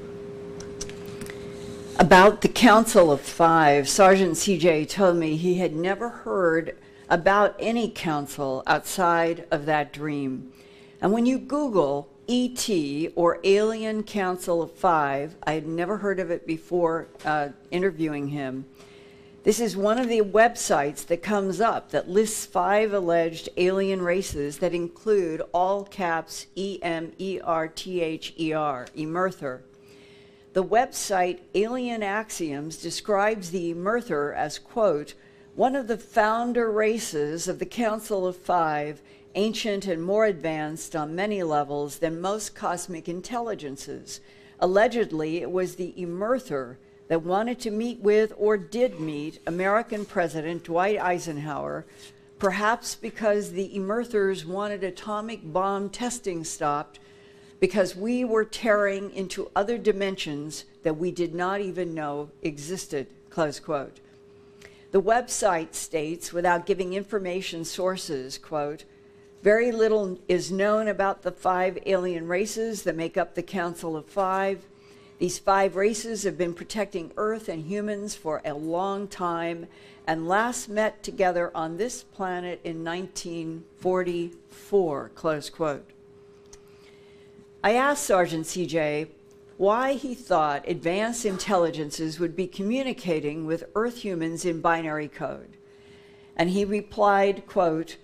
About the Council of Five, Sergeant CJ told me he had never heard about any council outside of that dream. And when you Google ET or Alien Council of Five, I had never heard of it before interviewing him. This is one of the websites that comes up that lists 5 alleged alien races that include all caps EMERTHER, Emerther. The website Alien Axioms describes the Emerther as, quote, one of the founder races of the Council of Five, ancient and more advanced on many levels than most cosmic intelligences. Allegedly, it was the Emerther that wanted to meet with or did meet American President Dwight Eisenhower, perhaps because the Emerthers wanted atomic bomb testing stopped because we were tearing into other dimensions that we did not even know existed, close quote. The website states, without giving information sources, quote, very little is known about the 5 alien races that make up the Council of Five. These 5 races have been protecting Earth and humans for a long time and last met together on this planet in 1944, close quote. I asked Sergeant CJ why he thought advanced intelligences would be communicating with Earth humans in binary code. And he replied, quote,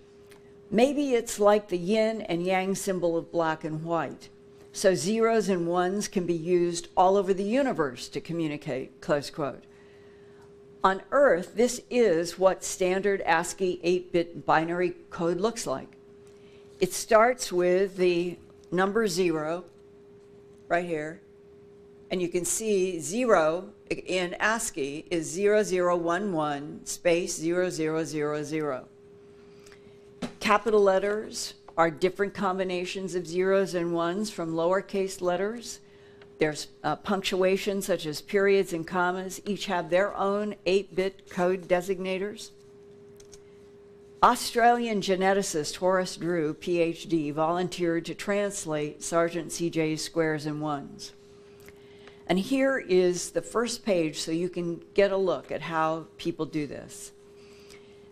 maybe it's like the yin and yang symbol of black and white. So zeros and ones can be used all over the universe to communicate, close quote. On Earth, this is what standard ASCII 8-bit binary code looks like. It starts with the number 0 right here, and you can see 0 in ASCII is 0011 space 0000. Capital letters are different combinations of zeros and ones from lowercase letters. There's punctuation such as periods and commas. Each have their own 8-bit code designators. Australian geneticist Horace Drew, PhD, volunteered to translate Sergeant CJ's squares and ones. And here is the first page so you can get a look at how people do this.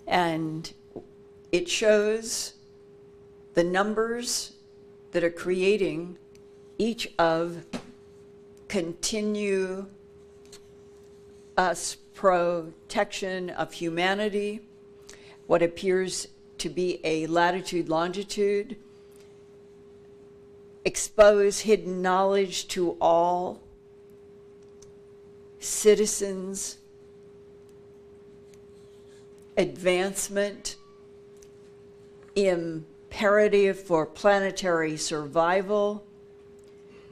And it shows the numbers that are creating each of continuous protection of humanity, what appears to be a latitude, longitude, expose hidden knowledge to all citizens, advancement, imperative for planetary survival,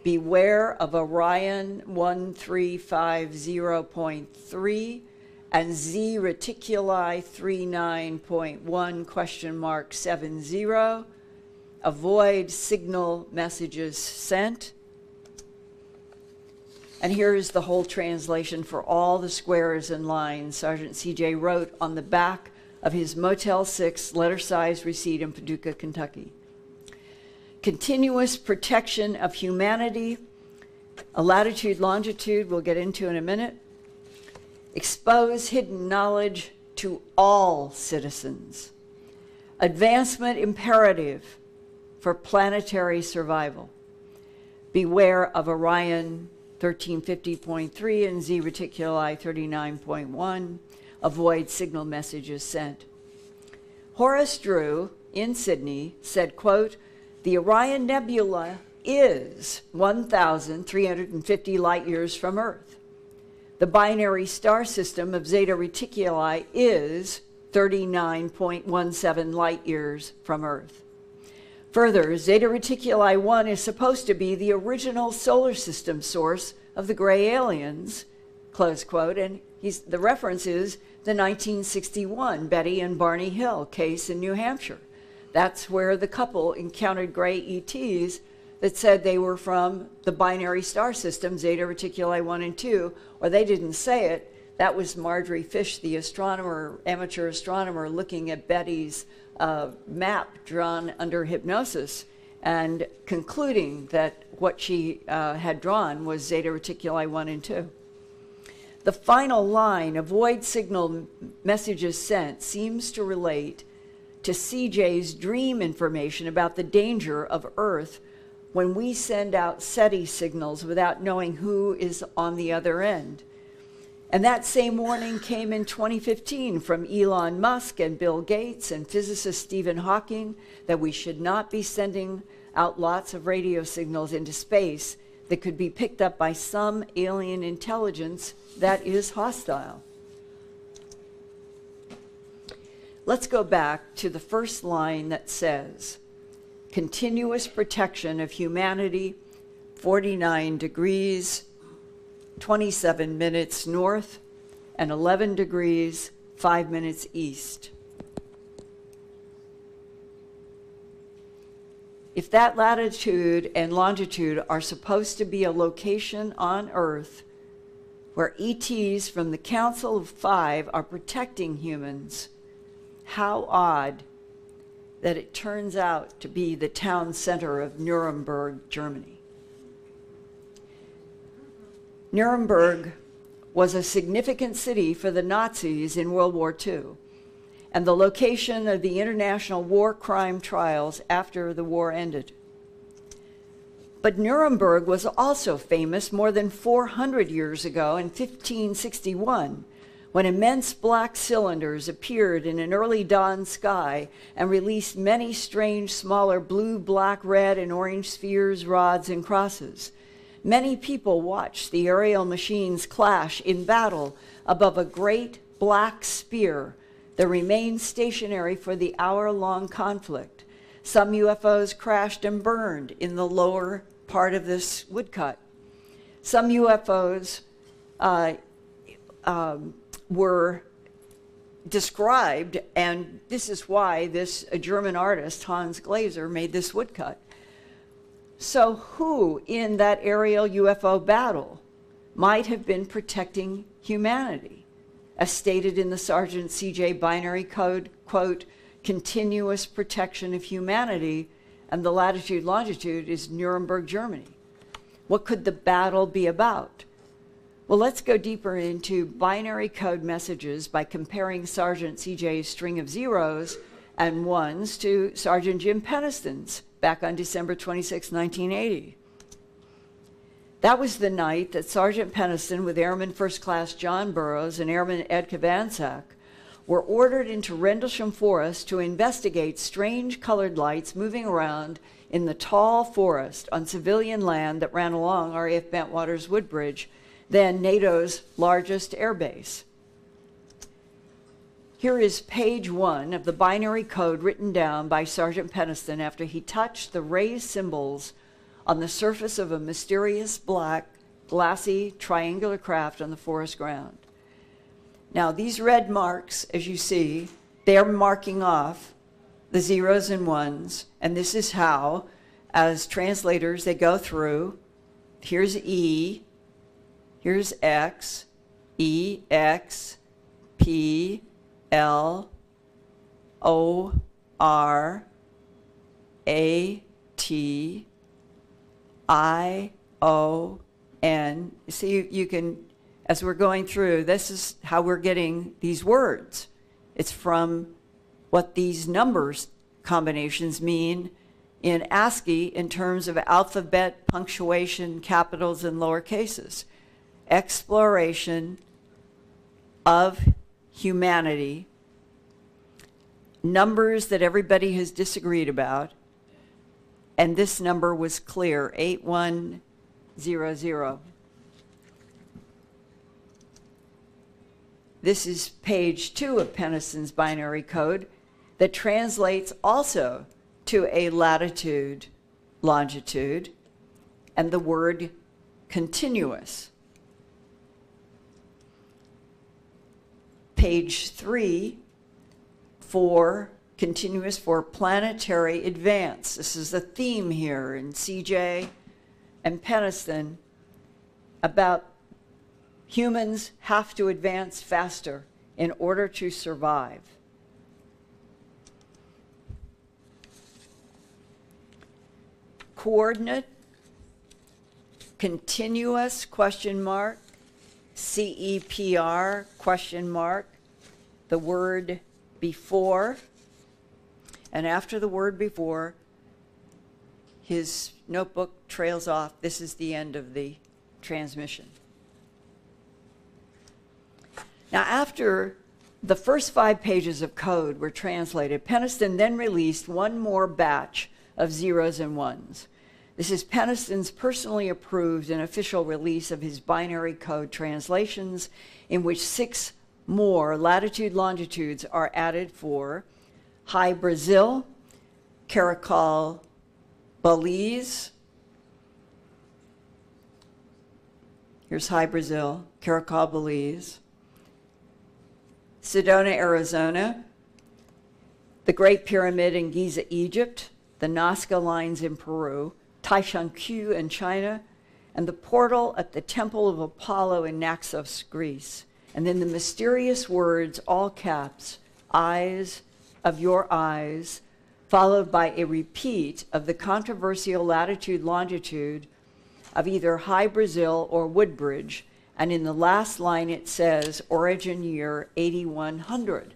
beware of Orion 1350.3 and Z reticuli 39.1 ? 70, avoid signal messages sent. And here is the whole translation for all the squares and lines Sergeant CJ wrote on the back of his Motel 6 letter-sized receipt in Paducah, Kentucky. Continuous protection of humanity, a latitude, longitude we'll get into in a minute. Expose hidden knowledge to all citizens. Advancement imperative for planetary survival. Beware of Orion 1350.3 and Z reticuli 39.1. Avoid signal messages sent. Horace Drew in Sydney said, quote, "The Orion Nebula is 1,350 light years from Earth. The binary star system of Zeta Reticuli is 39.17 light years from Earth. Further, Zeta Reticuli 1 is supposed to be the original solar system source of the gray aliens," close quote, and the reference is the 1961 Betty and Barney Hill case in New Hampshire. That's where the couple encountered gray ETs that said they were from the binary star system, Zeta Reticuli 1 and 2, or they didn't say it. That was Marjorie Fish, the astronomer, amateur astronomer, looking at Betty's map drawn under hypnosis and concluding that what she had drawn was Zeta Reticuli 1 and 2. The final line, avoid signal messages sent, seems to relate to CJ's dream information about the danger of Earth when we send out SETI signals without knowing who is on the other end. And that same warning came in 2015 from Elon Musk and Bill Gates and physicist Stephen Hawking that we should not be sending out lots of radio signals into space that could be picked up by some alien intelligence that is hostile. Let's go back to the first line that says, continuous protection of humanity, 49 degrees, 27 minutes north, and 11 degrees, 5 minutes east. If that latitude and longitude are supposed to be a location on Earth where ETs from the Council of Five are protecting humans, how odd that it turns out to be the town center of Nuremberg, Germany. Nuremberg was a significant city for the Nazis in World War II, and the location of the international war crime trials after the war ended. But Nuremberg was also famous more than 400 years ago in 1561, when immense black cylinders appeared in an early dawn sky and released many strange smaller blue, black, red, and orange spheres, rods, and crosses. Many people watched the aerial machines clash in battle above a great black spear that remained stationary for the hour-long conflict. Some UFOs crashed and burned in the lower part of this woodcut. Some UFOs were described, and this is why this German artist, Hans Glaser, made this woodcut. So who in that aerial UFO battle might have been protecting humanity? As stated in the Sergeant CJ binary code, quote, continuous protection of humanity, and the latitude longitude is Nuremberg, Germany. What could the battle be about? Well, let's go deeper into binary code messages by comparing Sergeant CJ's string of zeros and ones to Sergeant Jim Peniston's back on December 26, 1980. That was the night that Sergeant Peniston, with Airman First Class John Burroughs and Airman Ed Kavansak, were ordered into Rendlesham Forest to investigate strange colored lights moving around in the tall forest on civilian land that ran along RAF Bentwaters Woodbridge, then NATO's largest airbase. Here is page 1 of the binary code written down by Sergeant Peniston after he touched the raised symbols on the surface of a mysterious black, glassy, triangular craft on the forest ground. Now, these red marks, as you see, they're marking off the zeros and ones, and this is how, as translators, they go through. Here's E, here's X, E, X, P, L, O, R, A, T, I, O, N. See, you can, as we're going through, this is how we're getting these words. It's from what these numbers combinations mean in Ascii in terms of alphabet, punctuation, capitals, and lower cases. Exploration of humanity, numbers that everybody has disagreed about, and this number was clear, 8100. This is page 2 of Penniston's binary code that translates also to a latitude, longitude, and the word continuous. Page 3 for continuous for planetary advance. This is a theme here in CJ and Penniston about humans have to advance faster in order to survive. Coordinate, continuous, question mark, CEPR, question mark, the word before, and after the word before, his notebook trails off. This is the end of the transmission. Now, after the first 5 pages of code were translated, Penniston then released one more batch of zeros and ones. This is Penniston's personally approved and official release of his binary code translations, in which 6 more latitude longitudes are added for High Brazil, Caracol, Belize. Here's High Brazil, Caracol, Belize. Sedona, Arizona, the Great Pyramid in Giza, Egypt, the Nazca Lines in Peru, Taishanku in China, and the portal at the Temple of Apollo in Naxos, Greece. And then the mysterious words, all caps, eyes of your eyes, followed by a repeat of the controversial latitude longitude of either High Brazil or Woodbridge. And in the last line it says origin year 8100.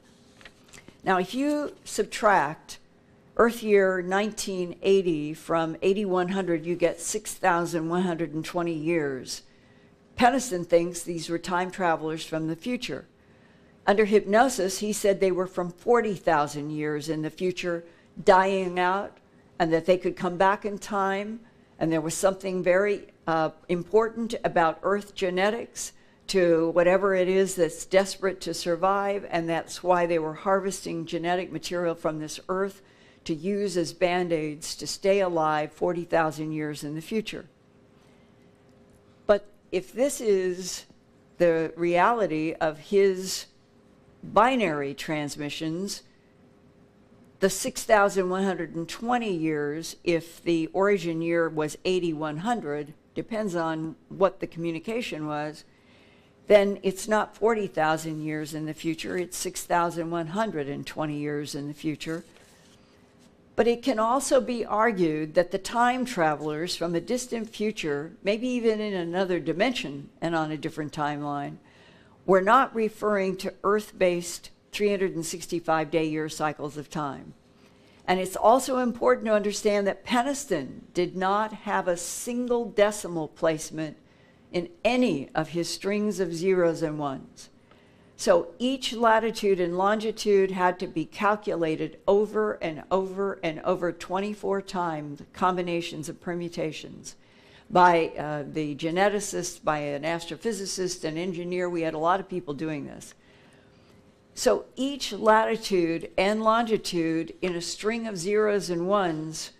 Now if you subtract Earth year 1980 from 8100, you get 6,120 years. Penniston thinks these were time travelers from the future. Under hypnosis, he said they were from 40,000 years in the future, dying out, and that they could come back in time. And there was something very important about Earth genetics to whatever it is that's desperate to survive, and that's why they were harvesting genetic material from this Earth to use as band-aids to stay alive 40,000 years in the future. But if this is the reality of his binary transmissions, the 6,120 years, if the origin year was 8100, depends on what the communication was, then it's not 40,000 years in the future, it's 6,120 years in the future. But it can also be argued that the time travelers from a distant future, maybe even in another dimension and on a different timeline, were not referring to Earth-based 365-day year cycles of time. And it's also important to understand that Penniston did not have a single decimal placement in any of his strings of zeros and ones. So each latitude and longitude had to be calculated over and over and over 24 times, combinations of permutations, by the geneticist, by an astrophysicist, an engineer. We had a lot of people doing this. So each latitude and longitude in a string of zeros and ones,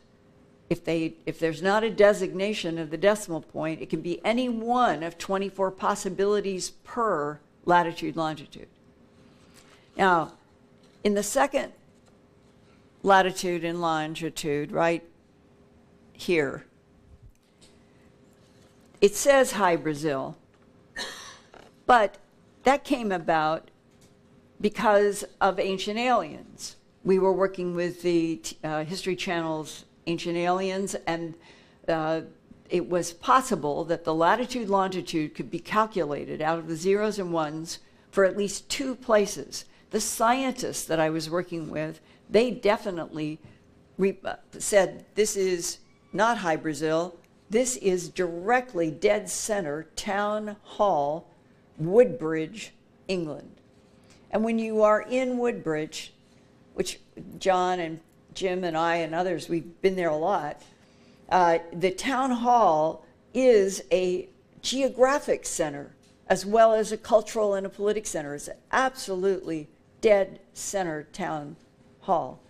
if there's not a designation of the decimal point, it can be any one of 24 possibilities per latitude, longitude. Now, in the second latitude and longitude, right here, it says Hi Brazil, but that came about because of Ancient Aliens. We were working with the History Channel's Ancient Aliens, and it was possible that the latitude-longitude could be calculated out of the zeros and ones for at least 2 places. The scientists that I was working with, they definitely said, this is not Hi Brazil, this is directly dead center, Town Hall, Woodbridge, England. And when you are in Woodbridge, which John and Jim and I and others, we've been there a lot, the town hall is a geographic center as well as a cultural and a politic center. It's an absolutely dead center town hall,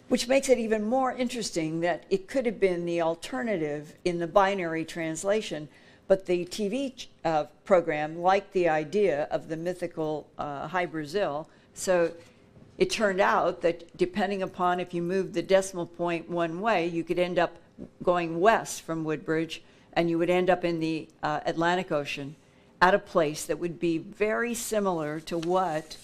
which makes it even more interesting that it could have been the alternative in the binary translation, but the TV program liked the idea of the mythical Hi Brazil. So it turned out that depending upon if you moved the decimal point one way, you could end up going west from Woodbridge, and you would end up in the Atlantic Ocean at a place that would be very similar to what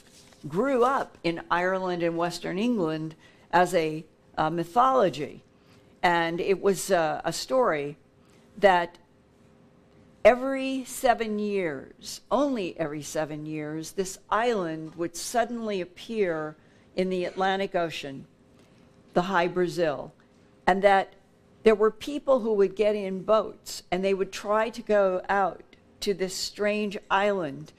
grew up in Ireland and Western England as a mythology. And it was a story that every 7 years, only every 7 years, this island would suddenly appear in the Atlantic Ocean, the Hi Brazil, and that there were people who would get in boats and they would try to go out to this strange island,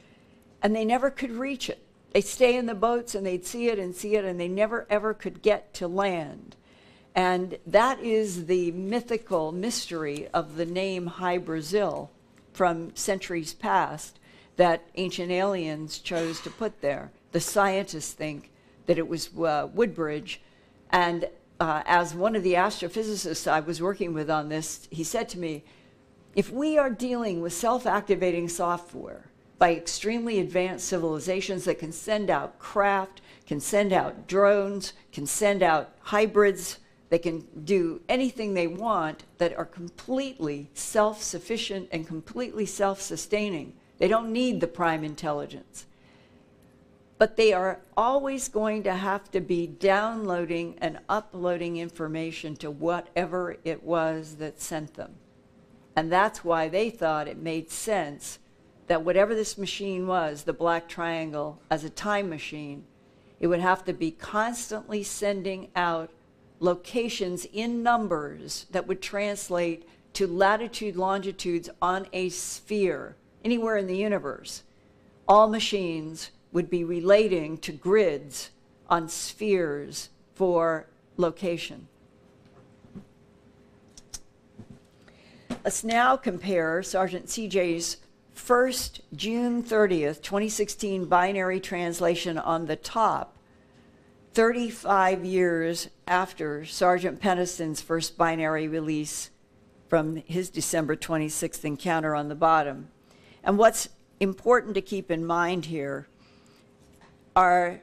and they never could reach it. They'd stay in the boats and they'd see it, and they never ever could get to land. And that is the mythical mystery of the name Hi Brazil from centuries past that Ancient Aliens chose to put there. The scientists think that it was Woodbridge, and as one of the astrophysicists I was working with on this, he said to me, if we are dealing with self-activating software by extremely advanced civilizations that can send out craft, can send out drones, can send out hybrids, they can do anything they want that are completely self-sufficient and completely self-sustaining. They don't need the prime intelligence. But they are always going to have to be downloading and uploading information to whatever it was that sent them. And that's why they thought it made sense that whatever this machine was, the black triangle, as a time machine, it would have to be constantly sending out locations in numbers that would translate to latitude, longitudes on a sphere, anywhere in the universe. All machines would be relating to grids on spheres for location. Let's now compare Sergeant CJ's first June 30th, 2016 binary translation on the top, 35 years after Sergeant Peniston's first binary release from his December 26th encounter on the bottom. And what's important to keep in mind here are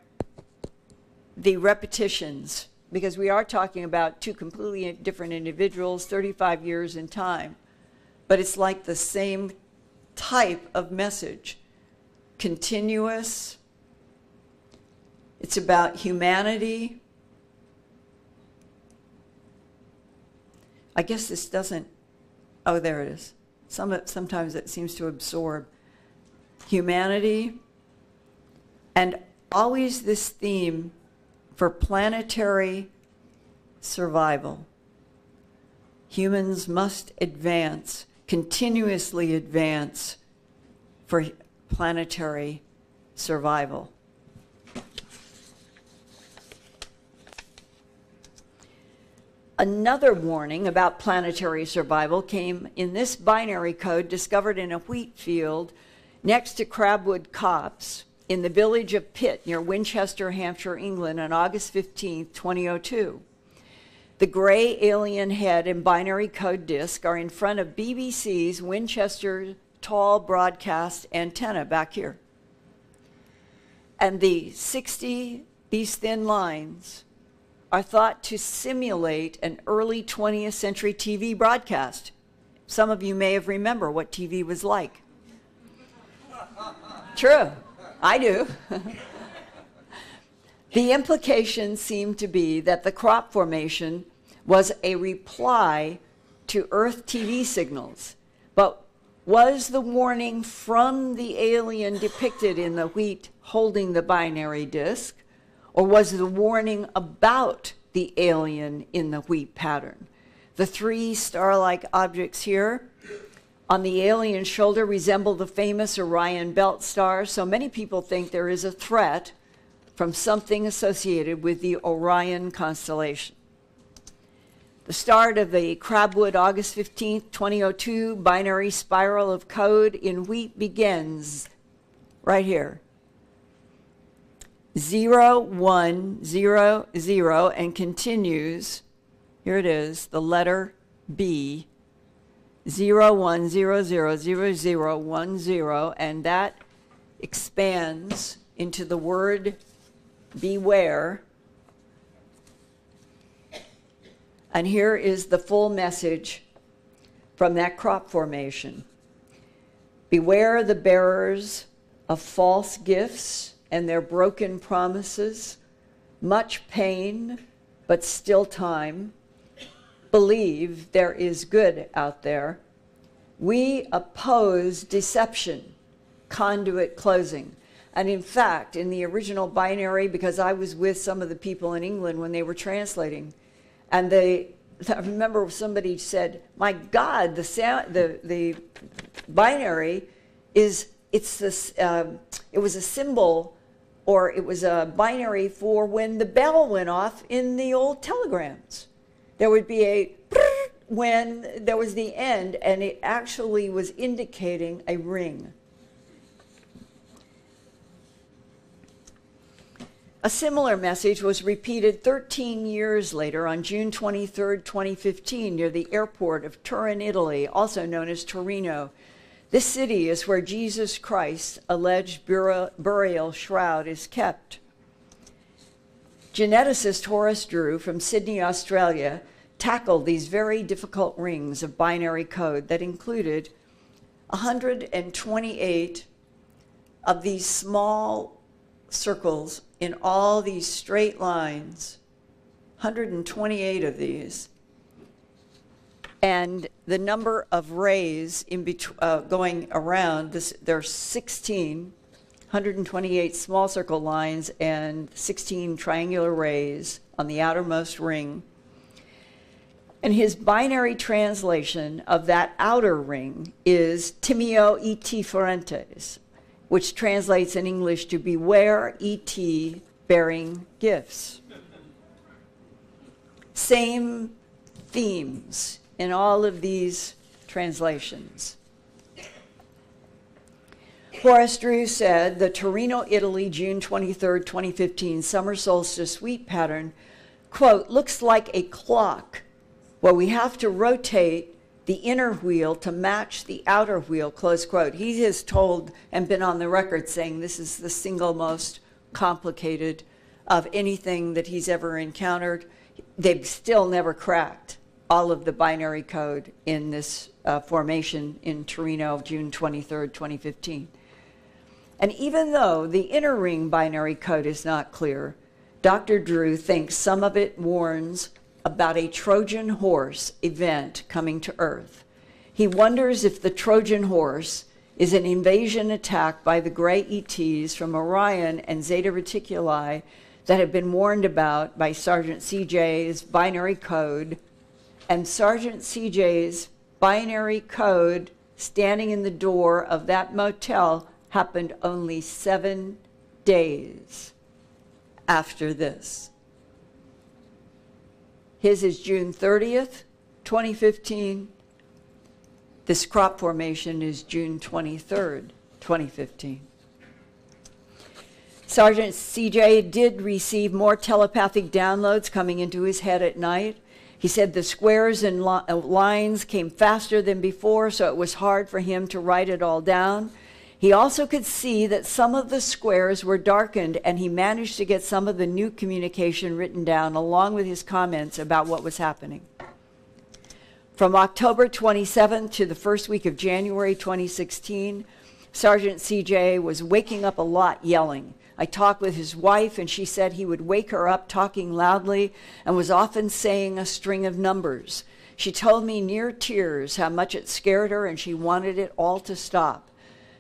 the repetitions, because we are talking about 2 completely different individuals, 35 years in time, but it's like the same type of message, continuous. It's about humanity. I guess this doesn't, oh, there it is. Sometimes it seems to absorb humanity, and always this theme for planetary survival. Humans must advance, continuously advance for planetary survival. Another warning about planetary survival came in this binary code discovered in a wheat field next to Crabwood Copse in the village of Pitt near Winchester, Hampshire, England on August 15, 2002. The gray alien head and binary code disk are in front of BBC's Winchester tall broadcast antenna back here. And these thin lines are thought to simulate an early 20th century TV broadcast. Some of you may have remembered what TV was like. True, I do. The implication seemed to be that the crop formation was a reply to Earth TV signals. But was the warning from the alien depicted in the wheat holding the binary disk, or was the warning about the alien in the wheat pattern? The three star-like objects here on the alien shoulder resemble the famous Orion belt star, so many people think there is a threat from something associated with the Orion constellation. The start of the Crabwood August 15th, 2002 binary spiral of code in wheat begins right here. 0100 and continues, here it is, the letter B, 01000010, and that expands into the word beware. And here is the full message from that crop formation. Beware the bearers of false gifts and their broken promises, much pain, but still time. Believe there is good out there. We oppose deception, conduit closing. And in fact, in the original binary, because I was with some of the people in England when they were translating, and I remember somebody said, my God, the binary is, it was a symbol, or it was a binary for when the bell went off in the old telegrams. There would be a when there was the end, and it actually was indicating a ring. A similar message was repeated 13 years later on June 23, 2015, near the airport of Turin, Italy, also known as Torino. This city is where Jesus Christ's alleged burial shroud is kept. Geneticist Horace Drew from Sydney, Australia, tackled these very difficult rings of binary code that included 128 of these small circles in all these straight lines, 128 of these, and the number of rays in going around this, there's 16, 128 small circle lines and 16 triangular rays on the outermost ring. And his binary translation of that outer ring is Timeo et ferentes, which translates in English to beware ET bearing gifts. Same themes in all of these translations. Horace Drew said the Torino, Italy, June 23, 2015 summer solstice wheat pattern, quote, looks like a clock where we have to rotate the inner wheel to match the outer wheel, close quote. He has told and been on the record saying this is the single most complicated of anything that he's ever encountered. They've still never cracked all of the binary code in this formation in Torino, June 23rd, 2015. And even though the inner ring binary code is not clear, Dr. Drew thinks some of it warns about a Trojan horse event coming to Earth. He wonders if the Trojan horse is an invasion attack by the gray ETs from Orion and Zeta Reticuli that have been warned about by Sergeant CJ's binary code, and Sergeant CJ's binary code standing in the door of that motel happened only 7 days after this. His is June 30th, 2015. This crop formation is June 23rd, 2015. Sergeant CJ did receive more telepathic downloads coming into his head at night. He said the squares and lines came faster than before, so it was hard for him to write it all down. He also could see that some of the squares were darkened, and he managed to get some of the new communication written down along with his comments about what was happening. From October 27th to the first week of January 2016, Sergeant CJ was waking up a lot yelling. I talked with his wife, and she said he would wake her up talking loudly and was often saying a string of numbers. She told me near tears how much it scared her and she wanted it all to stop.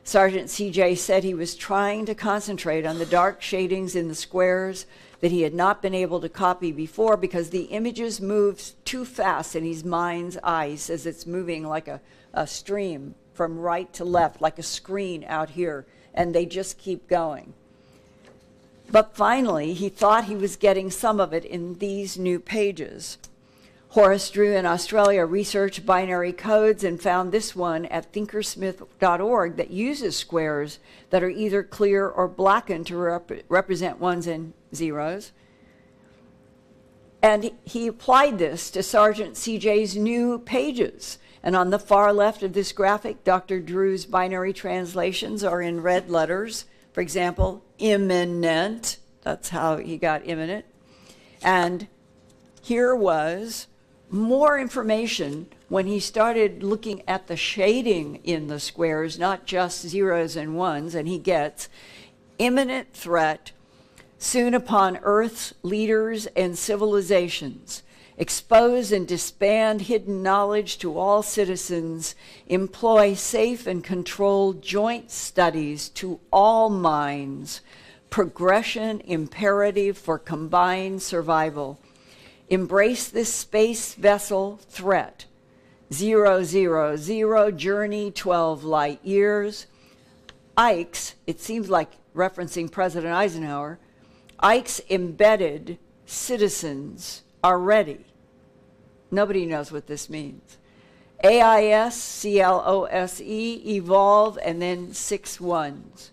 Sergeant CJ said he was trying to concentrate on the dark shadings in the squares that he had not been able to copy before because the images moved too fast in his mind's eye. He says it's moving like a stream from right to left, like a screen out here, and they just keep going. But finally, he thought he was getting some of it in these new pages. Horace Drew in Australia researched binary codes and found this one at thinkersmith.org that uses squares that are either clear or blackened to represent ones and zeros. And he applied this to Sergeant CJ's new pages. And on the far left of this graphic, Dr. Drew's binary translations are in red letters. For example, imminent, that's how he got imminent. And here was more information when he started looking at the shading in the squares, not just zeros and ones, and he gets imminent threat soon upon Earth's leaders and civilizations. Expose and disband hidden knowledge to all citizens. Employ safe and controlled joint studies to all minds. Progression imperative for combined survival. Embrace this space vessel threat. 000, journey 12 light years. Ike's, it seems like referencing President Eisenhower, Ike's embedded citizens are ready. Nobody knows what this means. AIS, CLOSE, evolve, and then 6 ones.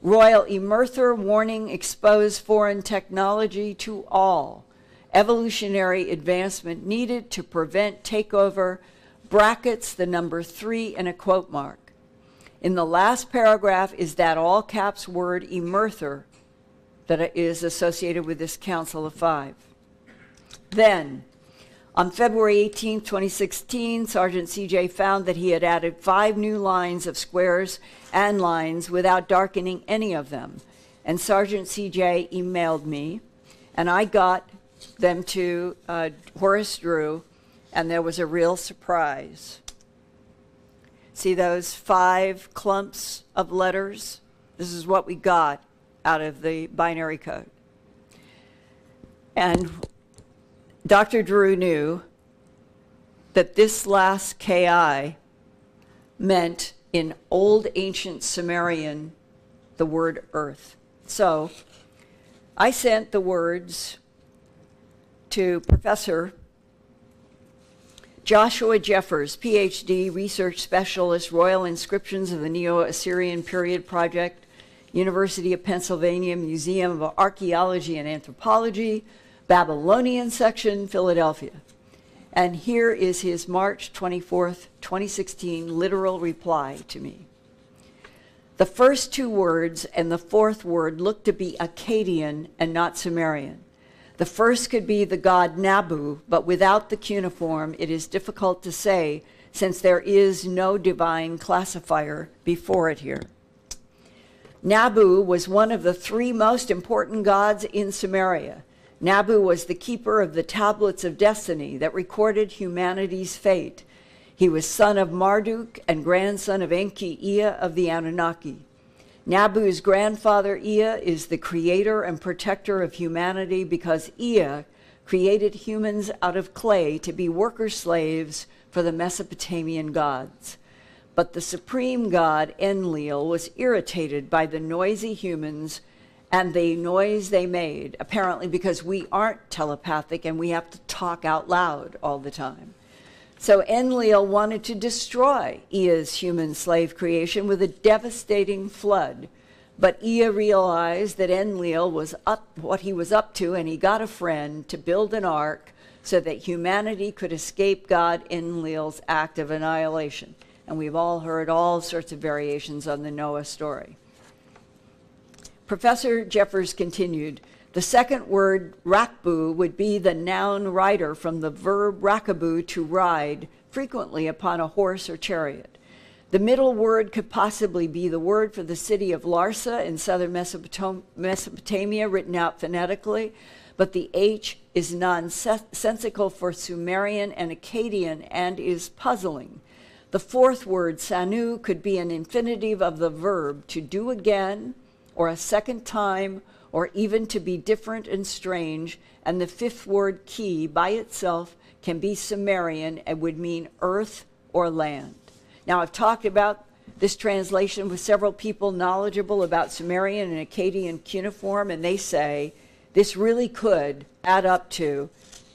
Royal Emerther warning expose foreign technology to all. Evolutionary advancement needed to prevent takeover, brackets, the number 3 and a quote mark. In the last paragraph is that all caps word Emerther that is associated with this Council of 5. Then, on February 18, 2016, Sergeant CJ found that he had added 5 new lines of squares and lines without darkening any of them. And Sergeant CJ emailed me, and I got them to Horace Drew, and there was a real surprise. See those 5 clumps of letters? This is what we got out of the binary code. And Dr. Drew knew that this last KI meant in old ancient Sumerian the word earth. So I sent the words to Professor Joshua Jeffers, PhD, research specialist, Royal Inscriptions of the Neo-Assyrian Period Project, University of Pennsylvania Museum of Archaeology and Anthropology, Babylonian section, Philadelphia. And here is his March 24th, 2016 literal reply to me. The first 2 words and the 4th word look to be Akkadian and not Sumerian. The first could be the god Nabu, but without the cuneiform, it is difficult to say since there is no divine classifier before it here. Nabu was one of the 3 most important gods in Sumeria. Nabu was the keeper of the tablets of destiny that recorded humanity's fate. He was son of Marduk and grandson of Enki Ea of the Anunnaki. Nabu's grandfather Ea is the creator and protector of humanity because Ea created humans out of clay to be worker slaves for the Mesopotamian gods. But the supreme god Enlil was irritated by the noisy humans and the noise they made, apparently because we aren't telepathic and we have to talk out loud all the time. So Enlil wanted to destroy Ea's human slave creation with a devastating flood. But Ea realized that Enlil was what he was up to, and he got a friend to build an ark so that humanity could escape God Enlil's act of annihilation. and we've all heard all sorts of variations on the Noah story. Professor Jeffers continued, the second word, rakbu, would be the noun rider from the verb rakabu, to ride, frequently upon a horse or chariot. The middle word could possibly be the word for the city of Larsa in southern Mesopotamia, written out phonetically, but the H is nonsensical for Sumerian and Akkadian and is puzzling. The fourth word, sanu, could be an infinitive of the verb to do again, or a second time, or even to be different and strange, and the fifth word, ki, by itself can be Sumerian and would mean earth or land. Now, I've talked about this translation with several people knowledgeable about Sumerian and Akkadian cuneiform, and they say this really could add up to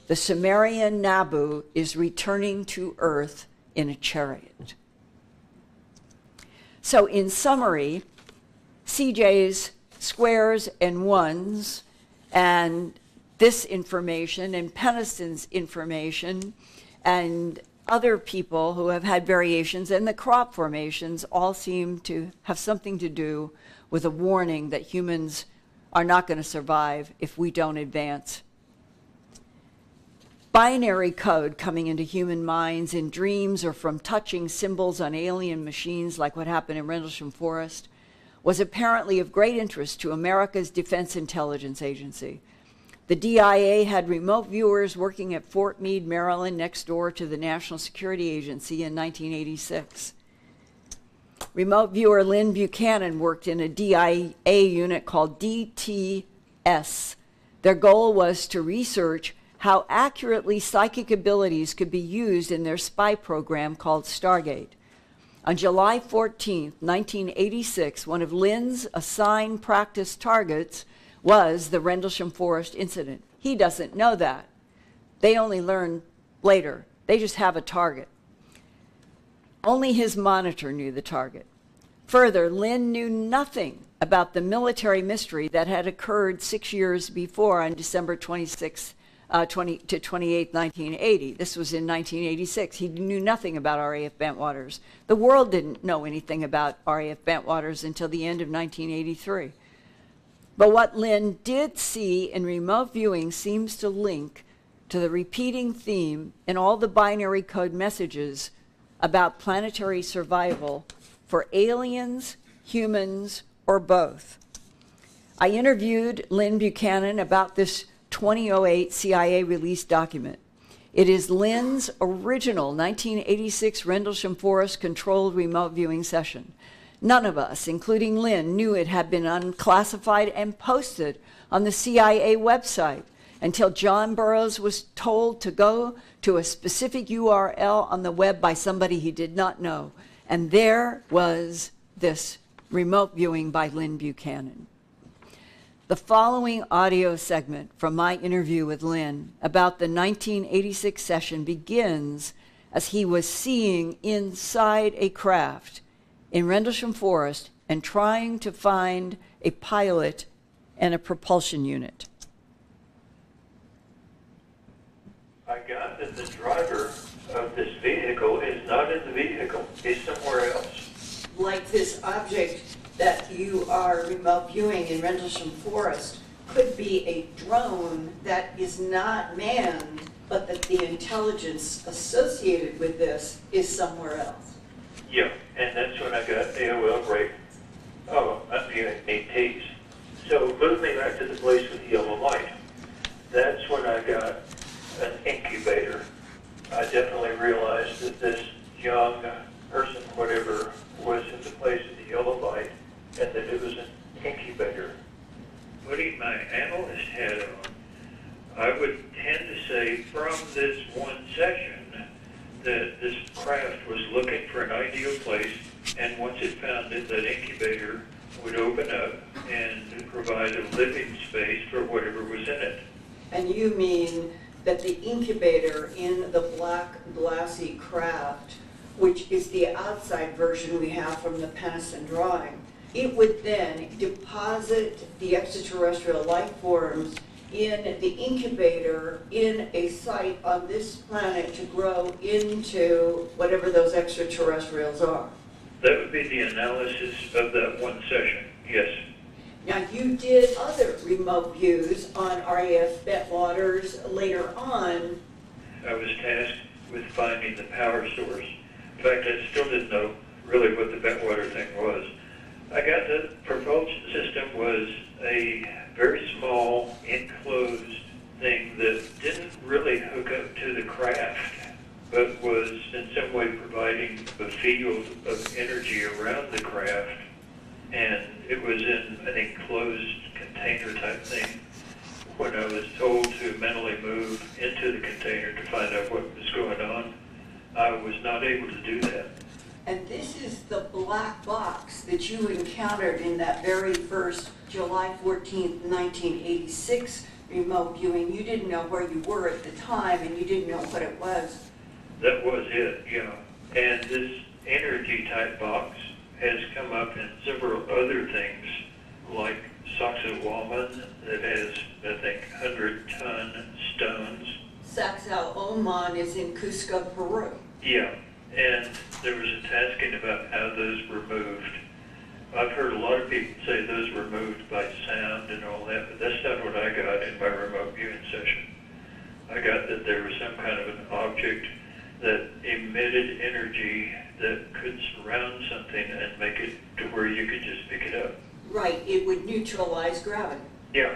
the Sumerian Nabu is returning to earth in a chariot. So in summary, CJ's squares and ones and this information and Peniston's information and other people who have had variations and the crop formations all seem to have something to do with a warning that humans are not going to survive if we don't advance. Binary code coming into human minds in dreams or from touching symbols on alien machines like what happened in Rendlesham Forest was apparently of great interest to America's Defense Intelligence Agency. The DIA had remote viewers working at Fort Meade, Maryland, next door to the National Security Agency in 1986. Remote viewer Lynn Buchanan worked in a DIA unit called DTS. Their goal was to research how accurately psychic abilities could be used in their spy program called Stargate. On July 14, 1986, one of Lynn's assigned practice targets was the Rendlesham Forest incident. He doesn't know that. They only learn later. They just have a target. Only his monitor knew the target. Further, Lynn knew nothing about the military mystery that had occurred 6 years before on December 28, 1980. This was in 1986. He knew nothing about RAF Bentwaters. The world didn't know anything about RAF Bentwaters until the end of 1983. But what Lynn did see in remote viewing seems to link to the repeating theme in all the binary code messages about planetary survival for aliens, humans, or both. I interviewed Lynn Buchanan about this 2008 CIA released document. It is Lynn's original 1986 Rendlesham Forest controlled remote viewing session. None of us, including Lynn, knew it had been unclassified and posted on the CIA website until John Burroughs was told to go to a specific URL on the web by somebody he did not know. And there was this remote viewing by Lynn Buchanan. The following audio segment from my interview with Lynn about the 1986 session begins as he was seeing inside a craft in Rendlesham Forest and trying to find a pilot and a propulsion unit. I got that the driver of this vehicle is not in the vehicle, he's somewhere else. Like this object that you are remote viewing in Rendlesham Forest could be a drone that is not manned, but that the intelligence associated with this is somewhere else. Yeah, and that's when I got AOL break. Oh, I'm viewing ATs. So moving back to the place with the yellow light, that's when I got an incubator. I definitely realized that this young person, whatever, was in the place of the yellow light, and that it was an incubator. Putting my analyst hat on, I would tend to say from this one session that this craft was looking for an ideal place, and once it found it, that incubator would open up and provide a living space for whatever was in it. And you mean that the incubator in the black glassy craft, which is the outside version we have from the Peniston drawing, it would then deposit the extraterrestrial life forms in the incubator in a site on this planet to grow into whatever those extraterrestrials are. That would be the analysis of that one session, yes. Now, you did other remote views on RAF Bentwaters later on. I was tasked with finding the power source. In fact, I still didn't know really what the Bentwater thing was. I got the propulsion system was a very small, enclosed thing that didn't really hook up to the craft, but was in some way providing a field of energy around the craft. And it was in an enclosed container type thing. When I was told to mentally move into the container to find out what was going on, I was not able to do that. And this is the black box that you encountered in that very first July 14th, 1986 remote viewing. You didn't know where you were at the time, and you didn't know what it was. That was it, yeah. And this energy type box has come up in several other things, like Sacsayhuaman that has, I think, 100-ton stones. Sacsayhuaman is in Cusco, Peru. Yeah, and there was a tasking about how those were moved. I've heard a lot of people say those were moved by sound and all that, but that's not what I got in my remote viewing session. I got that there was some kind of an object that emitted energy that could surround something and make it to where you could just pick it up. Right, it would neutralize gravity. Yeah.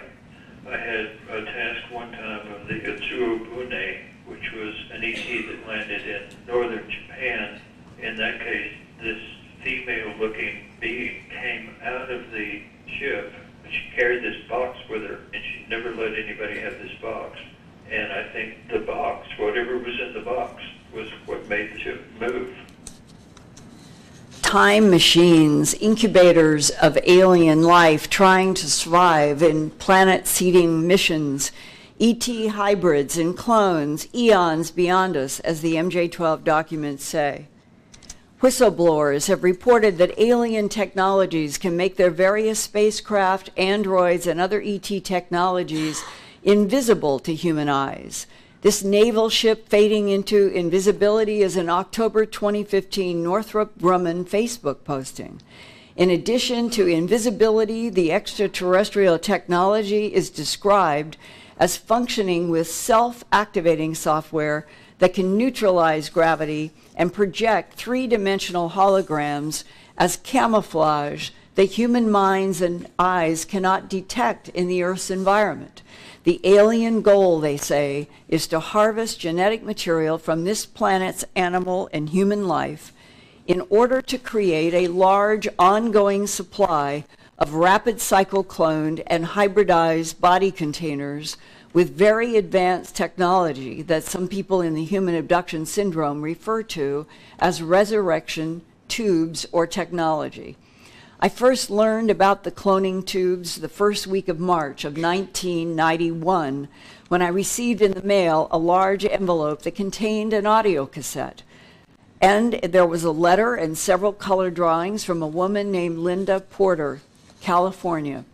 I had a task one time of the Ascii, which was an ET that landed in northern Japan. In that case, this female-looking being came out of the ship. She carried this box with her, and she never let anybody have this box. And I think the box, whatever was in the box, was what made the ship move. Time machines, incubators of alien life trying to survive in planet-seeding missions, ET hybrids and clones, eons beyond us, as the MJ-12 documents say. Whistleblowers have reported that alien technologies can make their various spacecraft, androids, and other ET technologies invisible to human eyes. This naval ship fading into invisibility is an October 2015 Northrop Grumman Facebook posting. In addition to invisibility, the extraterrestrial technology is described as functioning with self-activating software that can neutralize gravity and project three-dimensional holograms as camouflage that human minds and eyes cannot detect in the Earth's environment. The alien goal, they say, is to harvest genetic material from this planet's animal and human life in order to create a large ongoing supply of rapid cycle cloned and hybridized body containers with very advanced technology that some people in the human abduction syndrome refer to as resurrection tubes or technology. I first learned about the cloning tubes the first week of March of 1991 when I received in the mail a large envelope that contained an audio cassette. And there was a letter and several color drawings from a woman named Linda Porter, California.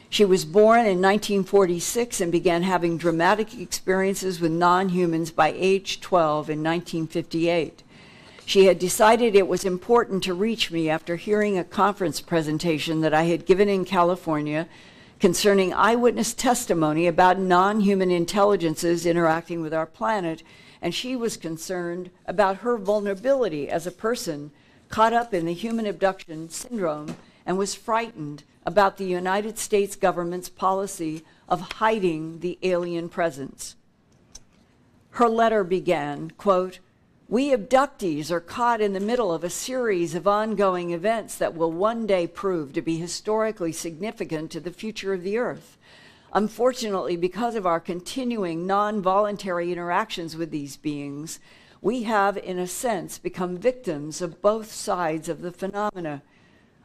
She was born in 1946 and began having dramatic experiences with non-humans by age 12 in 1958. She had decided it was important to reach me after hearing a conference presentation that I had given in California concerning eyewitness testimony about non-human intelligences interacting with our planet, and she was concerned about her vulnerability as a person caught up in the human abduction syndrome and was frightened about the United States government's policy of hiding the alien presence. Her letter began, quote, "We abductees are caught in the middle of a series of ongoing events that will one day prove to be historically significant to the future of the Earth. Unfortunately, because of our continuing non-voluntary interactions with these beings, we have, in a sense, become victims of both sides of the phenomena.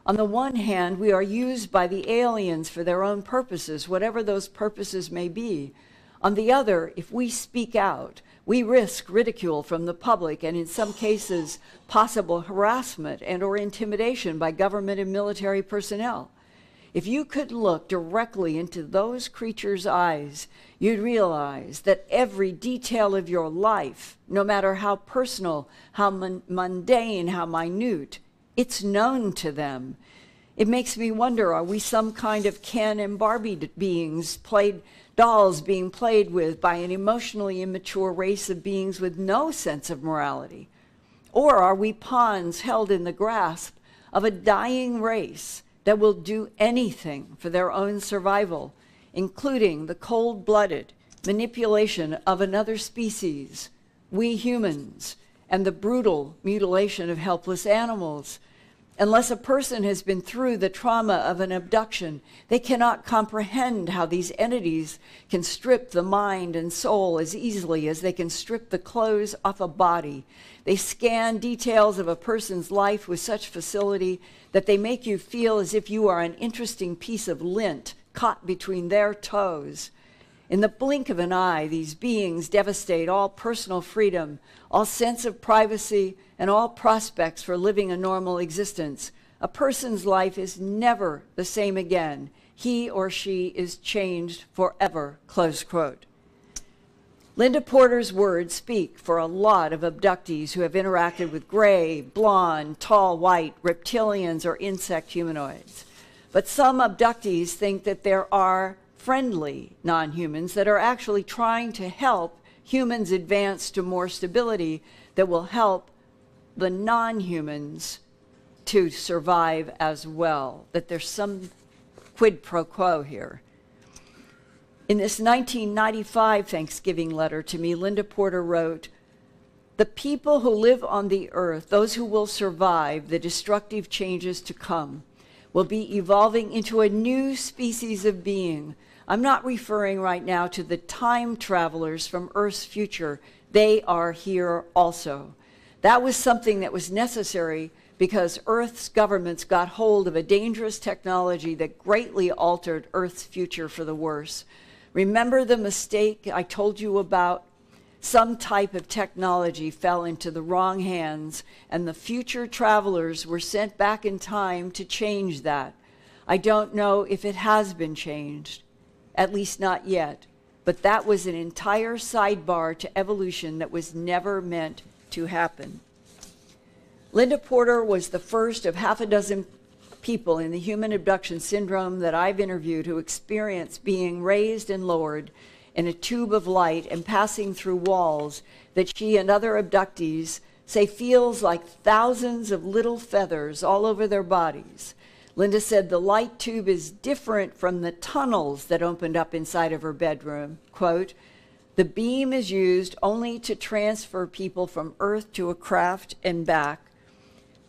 On the one hand, we are used by the aliens for their own purposes, whatever those purposes may be. On the other, if we speak out, we risk ridicule from the public and in some cases possible harassment and or intimidation by government and military personnel. If you could look directly into those creatures' eyes, you'd realize that every detail of your life, no matter how personal, how mundane, how minute, it's known to them. It makes me wonder, are we some kind of Ken and Barbie dolls being played with by an emotionally immature race of beings with no sense of morality? Or are we pawns held in the grasp of a dying race that will do anything for their own survival, including the cold-blooded manipulation of another species, we humans, and the brutal mutilation of helpless animals? Unless a person has been through the trauma of an abduction, they cannot comprehend how these entities can strip the mind and soul as easily as they can strip the clothes off a body. They scan details of a person's life with such facility that they make you feel as if you are an interesting piece of lint caught between their toes. In the blink of an eye, these beings devastate all personal freedom, all sense of privacy, and all prospects for living a normal existence. A person's life is never the same again. He or she is changed forever, close quote. Linda Porter's words speak for a lot of abductees who have interacted with gray, blonde, tall, white, reptilians, or insect humanoids. But some abductees think that there are friendly non-humans that are actually trying to help humans advance to more stability that will help the non-humans to survive as well, that there's some quid pro quo here. In this 1995 Thanksgiving letter to me, Linda Porter wrote, "The people who live on the earth, those who will survive the destructive changes to come, will be evolving into a new species of being. I'm not referring right now to the time travelers from Earth's future. They are here also. That was something that was necessary because Earth's governments got hold of a dangerous technology that greatly altered Earth's future for the worse. Remember the mistake I told you about? Some type of technology fell into the wrong hands, and the future travelers were sent back in time to change that. I don't know if it has been changed, at least not yet, but that was an entire sidebar to evolution that was never meant to happen." Linda Porter was the first of half a dozen people in the human abduction syndrome that I've interviewed who experienced being raised and lowered in a tube of light and passing through walls that she and other abductees say feels like thousands of little feathers all over their bodies. Linda said the light tube is different from the tunnels that opened up inside of her bedroom. Quote, "The beam is used only to transfer people from Earth to a craft and back.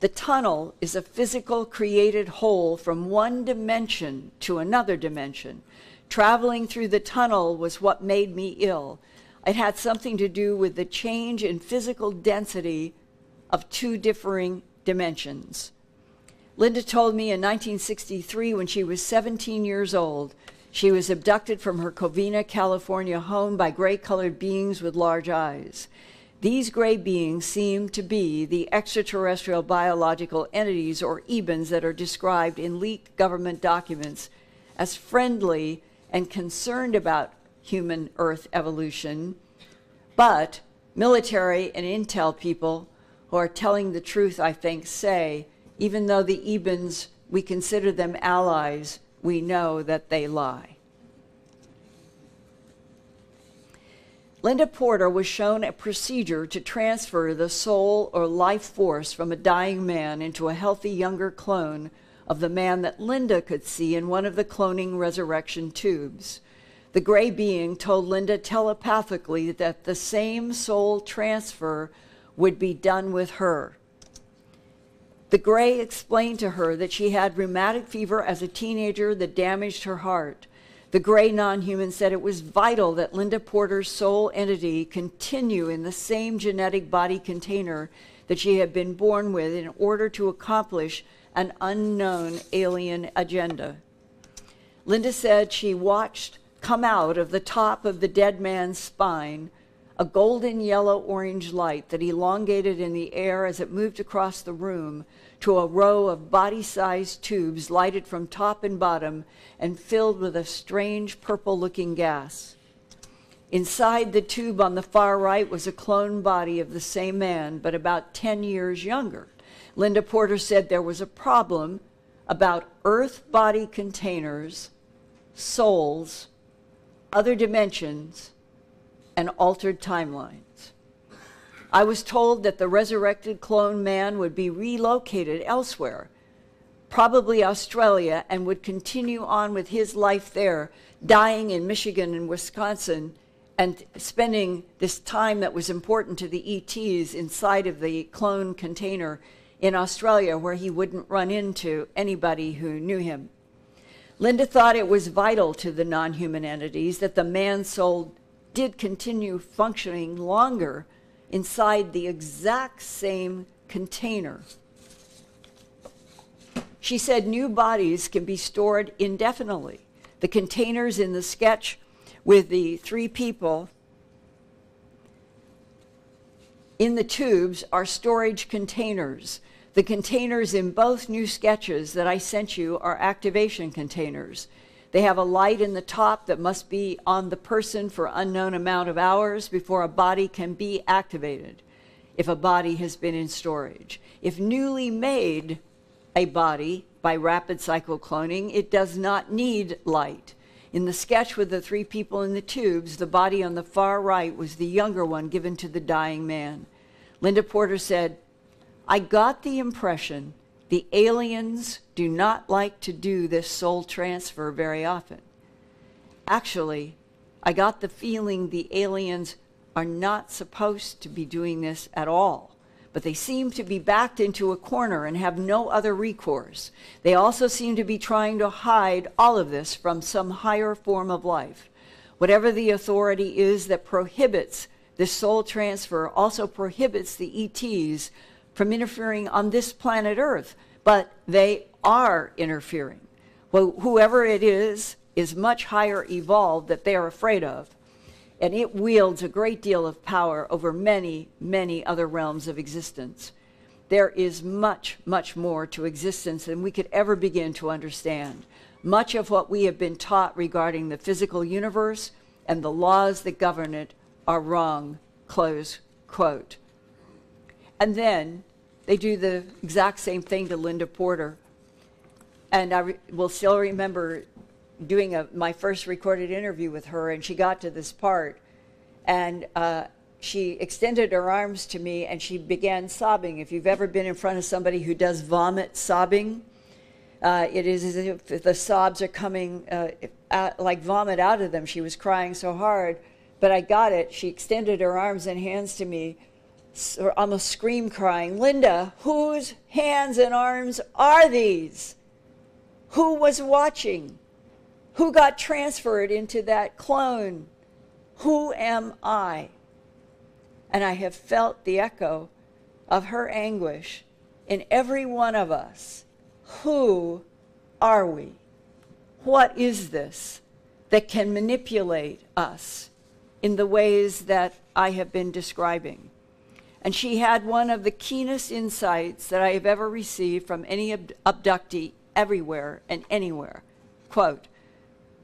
The tunnel is a physical created hole from one dimension to another dimension. Traveling through the tunnel was what made me ill. It had something to do with the change in physical density of two differing dimensions." Linda told me in 1963, when she was 17 years old, she was abducted from her Covina, California home by gray-colored beings with large eyes. These gray beings seem to be the extraterrestrial biological entities, or EBENs, that are described in leaked government documents as friendly and concerned about human Earth evolution, but military and intel people who are telling the truth, I think, say, even though the EBENs, we consider them allies, we know that they lie. Linda Porter was shown a procedure to transfer the soul or life force from a dying man into a healthy younger clone of the man that Linda could see in one of the cloning resurrection tubes. The gray being told Linda telepathically that the same soul transfer would be done with her. The gray explained to her that she had rheumatic fever as a teenager that damaged her heart. The gray non-human said it was vital that Linda Porter's soul entity continue in the same genetic body container that she had been born with in order to accomplish an unknown alien agenda. Linda said she watched come out of the top of the dead man's spine a golden yellow-orange light that elongated in the air as it moved across the room, to a row of body-sized tubes lighted from top and bottom and filled with a strange purple-looking gas. Inside the tube on the far right was a clone body of the same man, but about 10 years younger. Linda Porter said there was a problem about Earth body containers, souls, other dimensions, and altered timelines. I was told that the resurrected clone man would be relocated elsewhere, probably Australia, and would continue on with his life there, dying in Michigan and Wisconsin, and spending this time that was important to the ETs inside of the clone container in Australia, where he wouldn't run into anybody who knew him. Linda thought it was vital to the non-human entities that the man soul did continue functioning longer inside the exact same container. She said new bodies can be stored indefinitely. The containers in the sketch with the 3 people in the tubes are storage containers. The containers in both new sketches that I sent you are activation containers. They have a light in the top that must be on the person for unknown amount of hours before a body can be activated, if a body has been in storage. If newly made a body by rapid cycle cloning, it does not need light. In the sketch with the 3 people in the tubes, the body on the far right was the younger one given to the dying man. Linda Porter said, "I got the impression the aliens do not like to do this soul transfer very often. Actually, I got the feeling the aliens are not supposed to be doing this at all, but they seem to be backed into a corner and have no other recourse. They also seem to be trying to hide all of this from some higher form of life. Whatever the authority is that prohibits this soul transfer also prohibits the ETs from interfering on this planet Earth, but they are interfering. Well, whoever it is much higher evolved that they are afraid of, and it wields a great deal of power over many, many other realms of existence. There is much, much more to existence than we could ever begin to understand. Much of what we have been taught regarding the physical universe and the laws that govern it are wrong," close quote. And then they do the exact same thing to Linda Porter. And I will still remember doing my first recorded interview with her, and she got to this part, and she extended her arms to me, and she began sobbing. If you've ever been in front of somebody who does vomit sobbing, it is as if the sobs are coming like vomit out of them. She was crying so hard, but I got it. She extended her arms and hands to me, or almost scream crying, "Linda, whose hands and arms are these? Who was watching? Who got transferred into that clone? Who am I?" And I have felt the echo of her anguish in every one of us. Who are we? What is this that can manipulate us in the ways that I have been describing? And she had one of the keenest insights that I have ever received from any abductee everywhere and anywhere. Quote,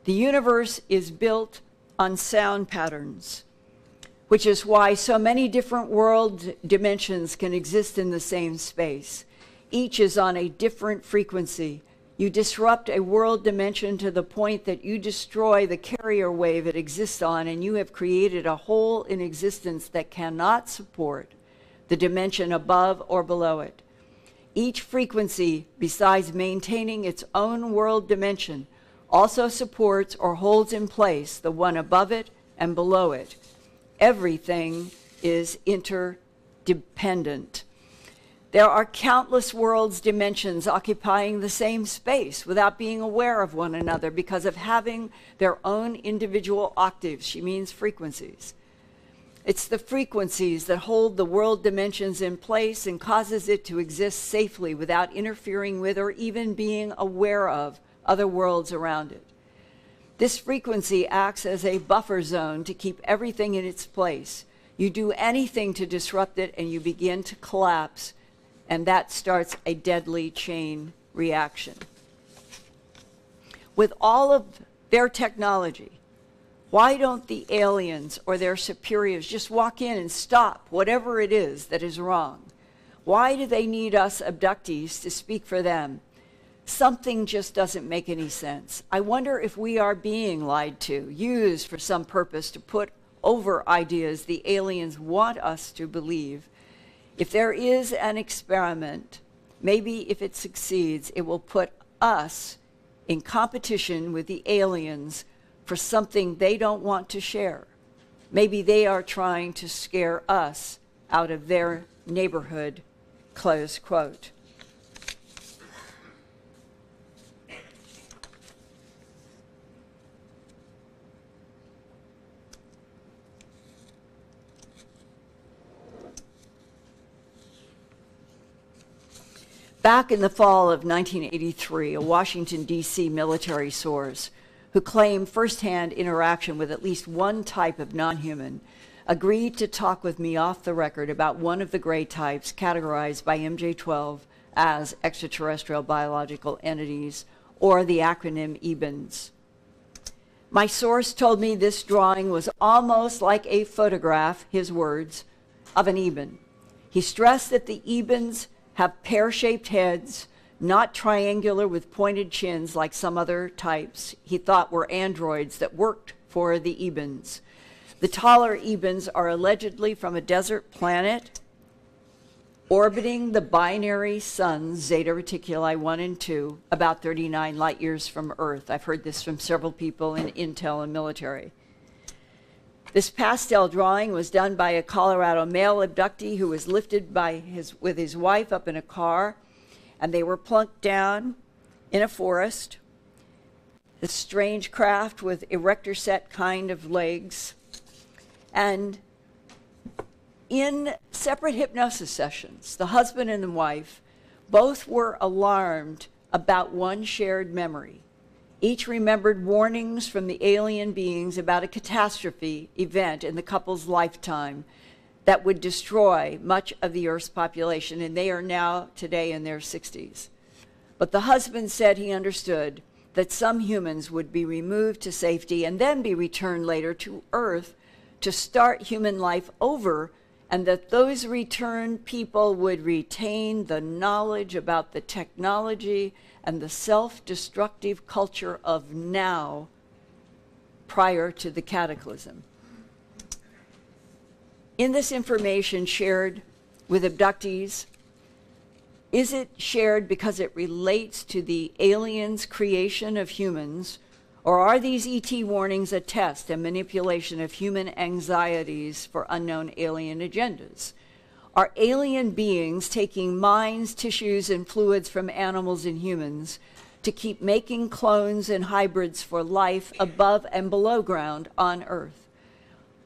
"The universe is built on sound patterns, which is why so many different world dimensions can exist in the same space. Each is on a different frequency. You disrupt a world dimension to the point that you destroy the carrier wave it exists on, and you have created a hole in existence that cannot support the dimension above or below it. Each frequency, besides maintaining its own world dimension, also supports or holds in place the one above it and below it. Everything is interdependent. There are countless worlds' dimensions occupying the same space without being aware of one another because of having their own individual octaves." She means frequencies. It's the frequencies that hold the world dimensions in place and causes it to exist safely without interfering with or even being aware of other worlds around it. This frequency acts as a buffer zone to keep everything in its place. You do anything to disrupt it and you begin to collapse and that starts a deadly chain reaction. With all of their technology, why don't the aliens or their superiors just walk in and stop whatever it is that is wrong? Why do they need us abductees to speak for them? Something just doesn't make any sense. I wonder if we are being lied to, used for some purpose to put over ideas the aliens want us to believe. If there is an experiment, maybe if it succeeds, it will put us in competition with the aliens for something they don't want to share. Maybe they are trying to scare us out of their neighborhood, close quote. Back in the fall of 1983, a Washington, D.C. military source who claimed firsthand interaction with at least one type of non-human agreed to talk with me off the record about one of the gray types categorized by MJ12 as extraterrestrial biological entities, or the acronym EBINs. My source told me this drawing was almost like a photograph, his words, of an EBIN. He stressed that the EBINs have pear-shaped heads, not triangular with pointed chins like some other types he thought were androids that worked for the EBINs. The taller EBINs are allegedly from a desert planet orbiting the binary suns, Zeta Reticuli 1 and 2, about 39 light years from Earth. I've heard this from several people in intel and military. This pastel drawing was done by a Colorado male abductee who was lifted with his wife up in a car, and they were plunked down in a forest. This strange craft with erector set kind of legs. And in separate hypnosis sessions, the husband and the wife both were alarmed about one shared memory. Each remembered warnings from the alien beings about a catastrophe event in the couple's lifetime that would destroy much of the Earth's population, and they are now today in their 60s. But the husband said he understood that some humans would be removed to safety and then be returned later to Earth to start human life over, and that those returned people would retain the knowledge about the technology and the self-destructive culture of now prior to the cataclysm. In this information shared with abductees, is it shared because it relates to the aliens' creation of humans, or are these ET warnings a test and manipulation of human anxieties for unknown alien agendas? Are alien beings taking minds, tissues, and fluids from animals and humans to keep making clones and hybrids for life above and below ground on Earth?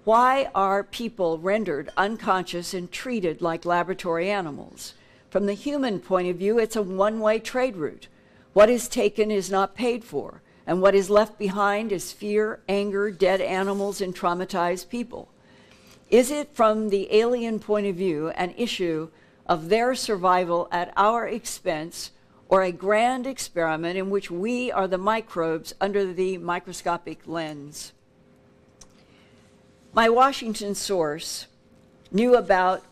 Why are people rendered unconscious and treated like laboratory animals? From the human point of view, it's a one-way trade route. What is taken is not paid for, and what is left behind is fear, anger, dead animals, and traumatized people. Is it, from the alien point of view, an issue of their survival at our expense, or a grand experiment in which we are the microbes under the microscopic lens? My Washington source knew about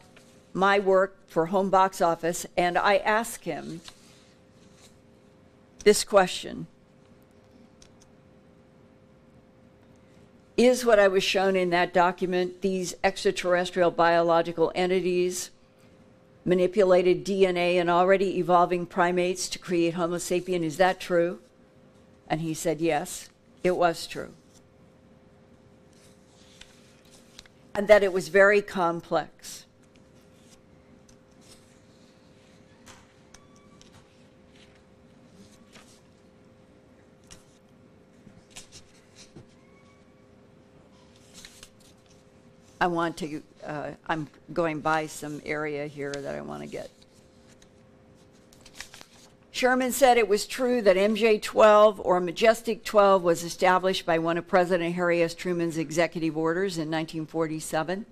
my work for Home Box Office, and I asked him this question. Is what I was shown in that document, these extraterrestrial biological entities, manipulated DNA in already evolving primates to create Homo sapien, is that true? And he said yes, it was true. And that it was very complex. I'm going by some area here that I want to get. Sherman said it was true that MJ-12, or Majestic 12, was established by one of President Harry S. Truman's executive orders in 1947.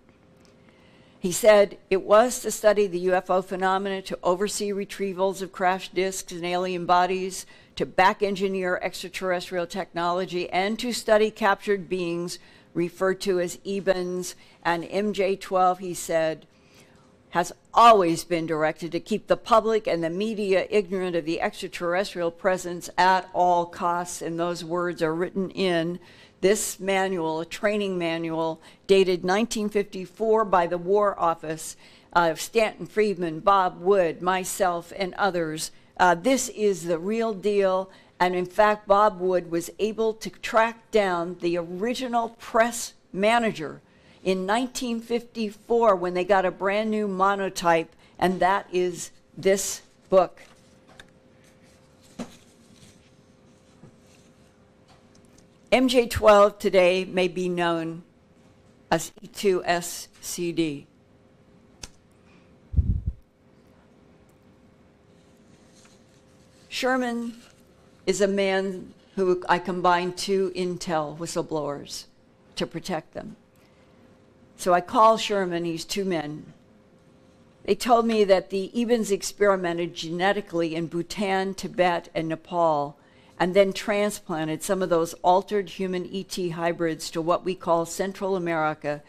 He said it was to study the UFO phenomena, to oversee retrievals of crashed disks and alien bodies, to back engineer extraterrestrial technology, and to study captured beings referred to as EBINs. And MJ-12, he said, has always been directed to keep the public and the media ignorant of the extraterrestrial presence at all costs. And those words are written in this manual, a training manual dated 1954 by the War Office of Stanton Friedman, Bob Wood, myself, and others. This is the real deal. And in fact, Bob Wood was able to track down the original press manager in 1954 when they got a brand new monotype, and that is this book. MJ-12 today may be known as E2SCD. Sherman is a man who I combined two intel whistleblowers to protect them. So I call Sherman, these two men. They told me that the EBINs experimented genetically in Bhutan, Tibet, and Nepal, and then transplanted some of those altered human ET hybrids to what we call Central America.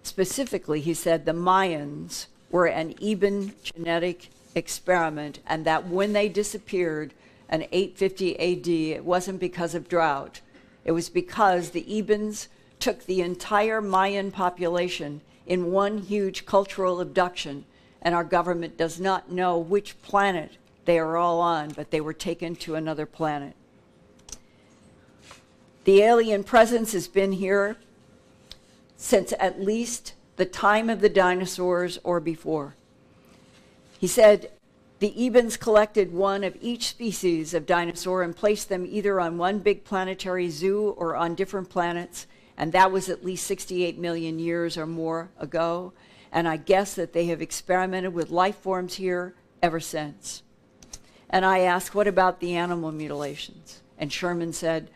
Specifically, he said the Mayans were an EBIN genetic experiment, and that when they disappeared in 850 AD, it wasn't because of drought. It was because the EBINs took the entire Mayan population in one huge cultural abduction, and our government does not know which planet they are all on, but they were taken to another planet. The alien presence has been here since at least the time of the dinosaurs or before. He said the EBINs collected one of each species of dinosaur and placed them either on one big planetary zoo or on different planets, and that was at least 68 million years or more ago. And I guess that they have experimented with life forms here ever since. And I asked, what about the animal mutilations? And Sherman said,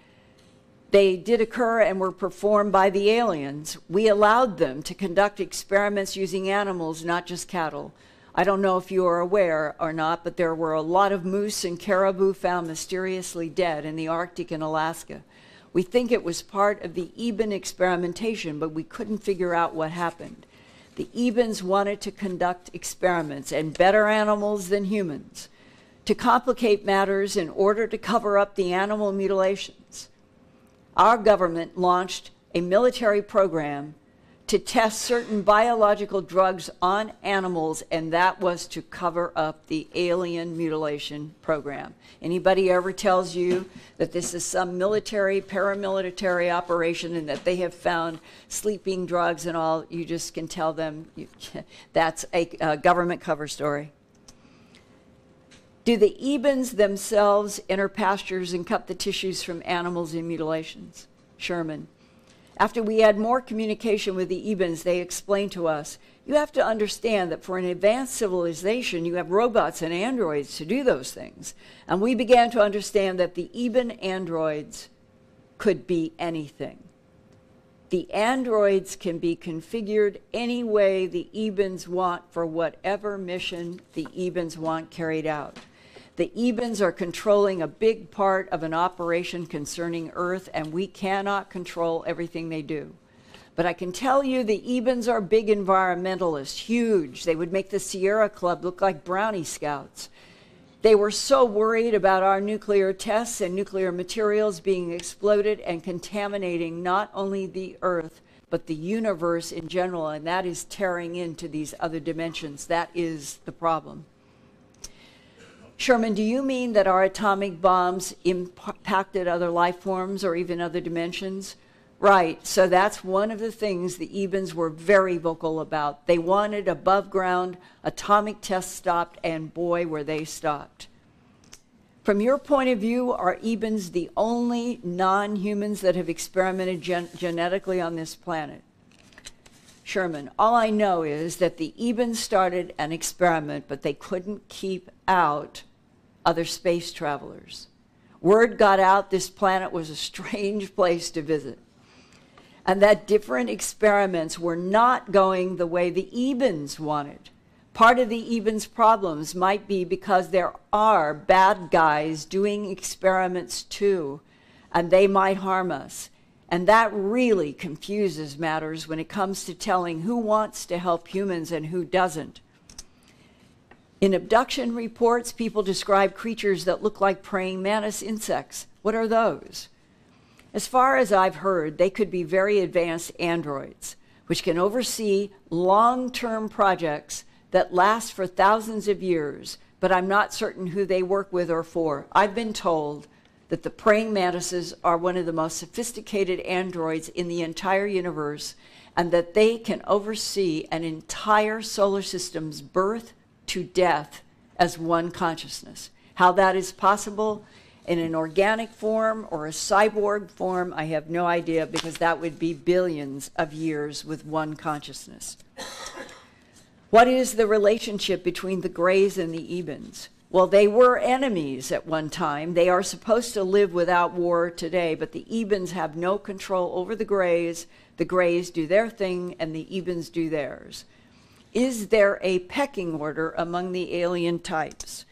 they did occur and were performed by the aliens. We allowed them to conduct experiments using animals, not just cattle. I don't know if you are aware or not, but there were a lot of moose and caribou found mysteriously dead in the Arctic and Alaska. We think it was part of the EBIN experimentation, but we couldn't figure out what happened. The EBINs wanted to conduct experiments, and better animals than humans, to complicate matters in order to cover up the animal mutilations. Our government launched a military program to test certain biological drugs on animals, and that was to cover up the alien mutilation program. Anybody ever tells you that this is some military, paramilitary operation and that they have found sleeping drugs and all, you just can tell them that's a government cover story. Do the EBINs themselves enter pastures and cut the tissues from animals in mutilations? Sherman. After we had more communication with the EBINs, they explained to us, you have to understand that for an advanced civilization, you have robots and androids to do those things. And we began to understand that the EBIN androids could be anything. The androids can be configured any way the EBINs want for whatever mission the EBINs want carried out. The EBINs are controlling a big part of an operation concerning Earth, and we cannot control everything they do. But I can tell you the EBINs are big environmentalists, huge. They would make the Sierra Club look like brownie scouts. They were so worried about our nuclear tests and nuclear materials being exploded and contaminating not only the Earth, but the universe in general, and that is tearing into these other dimensions. That is the problem. Sherman, do you mean that our atomic bombs impacted other life forms or even other dimensions? Right, so that's one of the things the EBINs were very vocal about. They wanted above ground atomic tests stopped, and boy, were they stopped. From your point of view, are EBINs the only non-humans that have experimented genetically on this planet? Sherman, all I know is that the EBINs started an experiment, but they couldn't keep out other space travelers. Word got out this planet was a strange place to visit. and that different experiments were not going the way the Ebens wanted. Part of the Ebens' problems might be because there are bad guys doing experiments too, and they might harm us. And that really confuses matters when it comes to telling who wants to help humans and who doesn't. In abduction reports, people describe creatures that look like praying mantis insects. What are those? As far as I've heard, they could be very advanced androids, which can oversee long-term projects that last for thousands of years, but I'm not certain who they work with or for. I've been told that the praying mantises are one of the most sophisticated androids in the entire universe, and that they can oversee an entire solar system's birth to death as one consciousness. How that is possible in an organic form or a cyborg form, I have no idea, because that would be billions of years with one consciousness. What is the relationship between the Greys and the Ebens? Well, they were enemies at one time. They are supposed to live without war today, but the Ebens have no control over the Greys. The Greys do their thing, and the Ebens do theirs. Is there a pecking order among the alien types?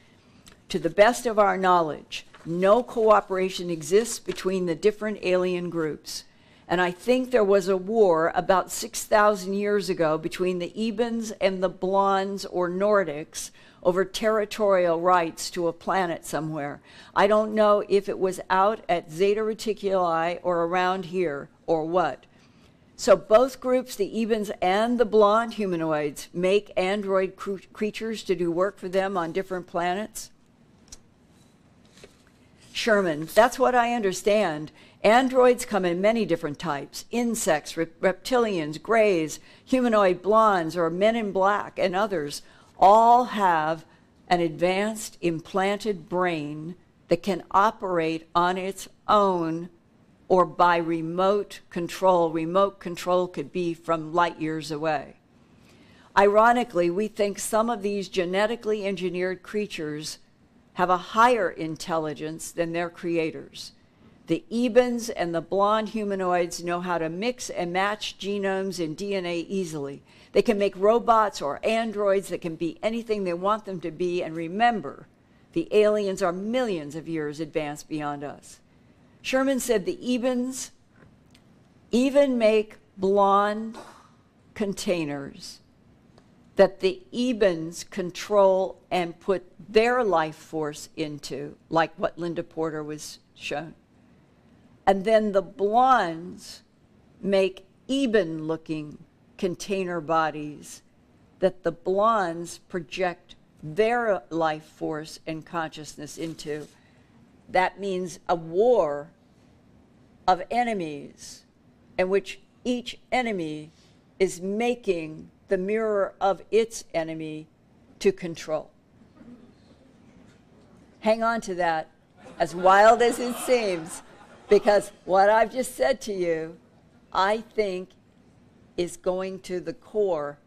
To the best of our knowledge, no cooperation exists between the different alien groups. And I think there was a war about 6,000 years ago between the Ebens and the Blondes or Nordics over territorial rights to a planet somewhere. I don't know if it was out at Zeta Reticuli or around here or what. So both groups, the Ebens and the blonde humanoids, make android creatures to do work for them on different planets? Sherman, that's what I understand. Androids come in many different types: insects, reptilians, greys, humanoid blondes, or men in black, and others. All have an advanced implanted brain that can operate on its own or by remote control. Remote control could be from light years away. Ironically, we think some of these genetically engineered creatures have a higher intelligence than their creators. The Ebens and the blonde humanoids know how to mix and match genomes and DNA easily. They can make robots or androids that can be anything they want them to be. And remember, the aliens are millions of years advanced beyond us. Sherman said the Ebens even make blonde containers that the Ebens control and put their life force into, like what Linda Porter was shown. And then the blondes make Eben-looking container bodies that the blondes project their life force and consciousness into. That means a war of enemies in which each enemy is making the mirror of its enemy to control. Hang on to that, as wild as it seems, because what I've just said to you, I think, is going to the core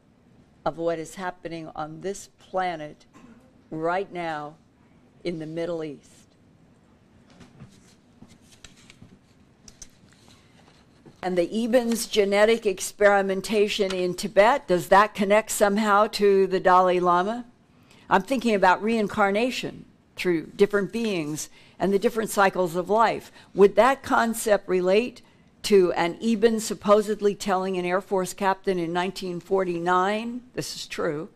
of what is happening on this planet right now in the Middle East. And the Ebens genetic experimentation in Tibet, does that connect somehow to the Dalai Lama? I'm thinking about reincarnation through different beings and the different cycles of life. Would that concept relate to an Eben supposedly telling an Air Force captain in 1949, this is true,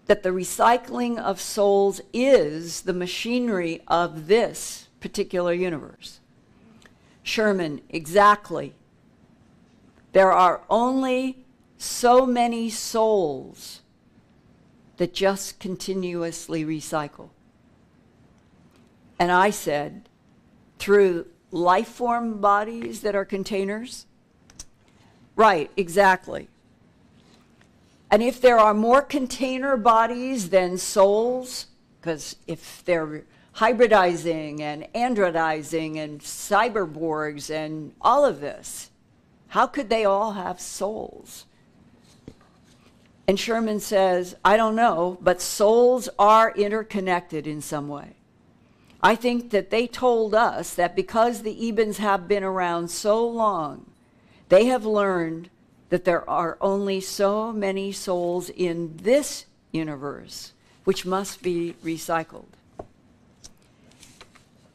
that the recycling of souls is the machinery of this particular universe? Sherman, exactly. There are only so many souls that just continuously recycle. And I said, through life form bodies that are containers? Right, exactly. And if there are more container bodies than souls, because if they're hybridizing and androidizing and cyberborgs and all of this, how could they all have souls? And Sherman says, I don't know, but souls are interconnected in some way. I think that they told us that because the Ebens have been around so long, they have learned that there are only so many souls in this universe, which must be recycled.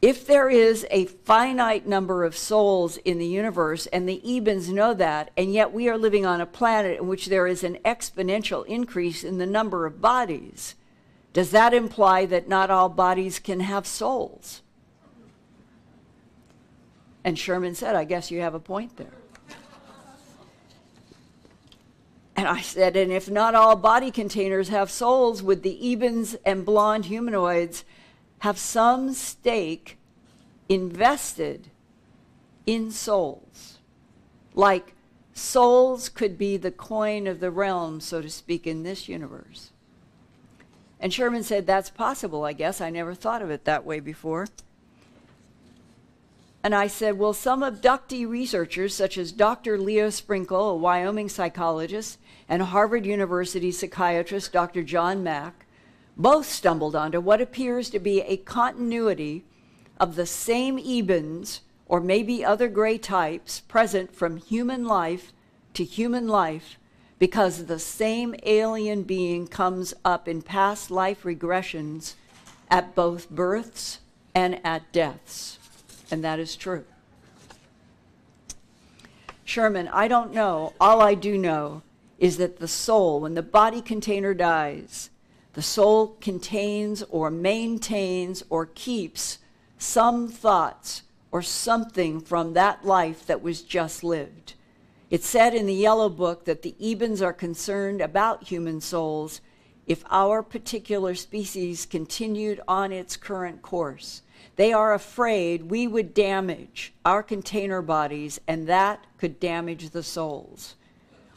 If there is a finite number of souls in the universe, and the Ebens know that, and yet we are living on a planet in which there is an exponential increase in the number of bodies, does that imply that not all bodies can have souls? And Sherman said, I guess you have a point there. And I said, and if not all body containers have souls, would the Ebens and blonde humanoids have some stake invested in souls? Like souls could be the coin of the realm, so to speak, in this universe. And Sherman said, that's possible, I guess. I never thought of it that way before. And I said, well, some abductee researchers, such as Dr. Leo Sprinkle, a Wyoming psychologist, and Harvard University psychiatrist Dr. John Mack, both stumbled onto what appears to be a continuity of the same Ebens, or maybe other gray types, present from human life to human life, because the same alien being comes up in past life regressions at both births and at deaths. And that is true. Sherman, I don't know. All I do know is that the soul, when the body container dies, the soul contains or maintains or keeps some thoughts or something from that life that was just lived. It said in the Yellow Book that the Ebens are concerned about human souls if our particular species continued on its current course. They are afraid we would damage our container bodies, and that could damage the souls.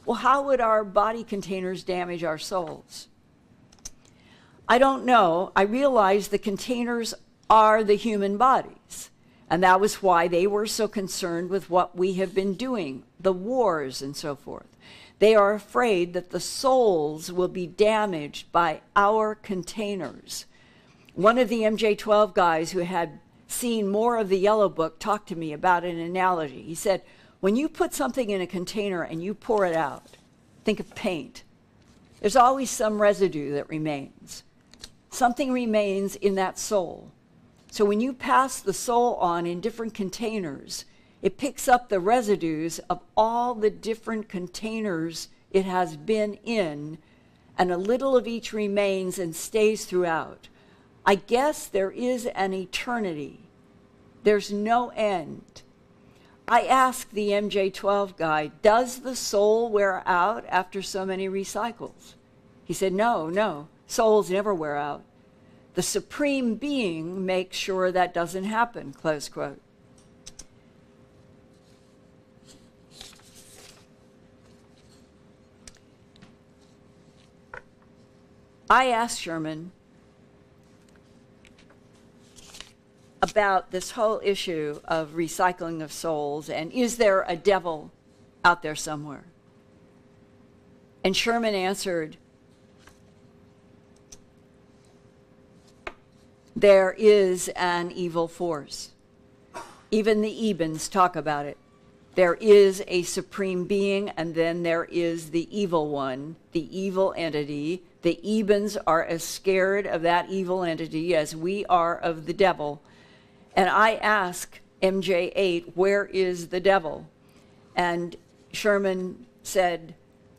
Well, how would our body containers damage our souls? I don't know. I realize the containers are the human bodies, and that was why they were so concerned with what we have been doing, the wars and so forth. They are afraid that the souls will be damaged by our containers. One of the MJ-12 guys who had seen more of the Yellow Book talked to me about an analogy. He said, when you put something in a container and you pour it out, think of paint. There's always some residue that remains. Something remains in that soul. So when you pass the soul on in different containers, it picks up the residues of all the different containers it has been in, and a little of each remains and stays throughout. I guess there is an eternity. There's no end. I asked the MJ-12 guy, does the soul wear out after so many recycles? He said, no, souls never wear out. The Supreme Being makes sure that doesn't happen, close quote. I asked Sherman about this whole issue of recycling of souls, and is there a devil out there somewhere? And Sherman answered, there is an evil force. Even the Ebens talk about it. There is a supreme being, and then there is the evil one, the evil entity. The Ebens are as scared of that evil entity as we are of the devil. And I ask MJ-8, where is the devil? And Sherman said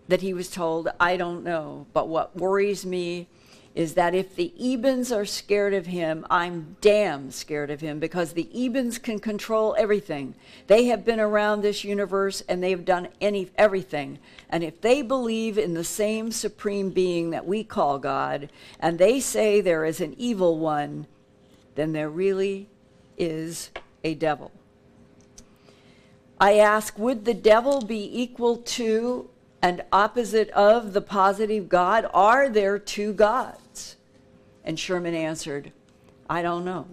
that he was told, I don't know. But what worries me is that if the Ebens are scared of him, I'm damn scared of him, because the Ebens can control everything. They have been around this universe and they've done everything. And if they believe in the same supreme being that we call God, and they say there is an evil one, then there really is a devil. I ask, would the devil be equal to and opposite of the positive God? Are there two gods? And Sherman answered, I don't know.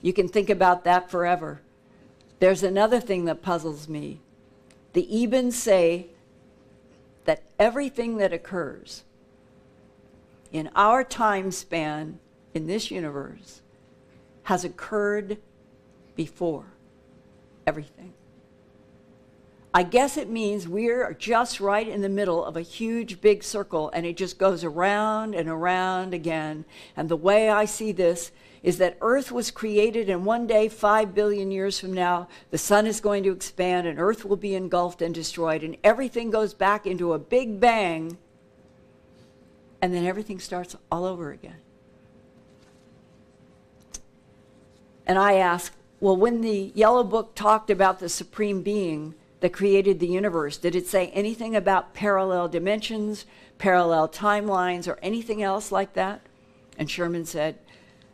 You can think about that forever. There's another thing that puzzles me. The Ebens say that everything that occurs in our time span in this universe has occurred before everything. I guess it means we're just right in the middle of a huge big circle, and it just goes around and around again. And the way I see this is that Earth was created, and one day, 5 billion years from now, the sun is going to expand, and Earth will be engulfed and destroyed, and everything goes back into a big bang, and then everything starts all over again. And I ask, well, when the Yellow Book talked about the Supreme Being that created the universe, did it say anything about parallel dimensions, parallel timelines, or anything else like that? And Sherman said,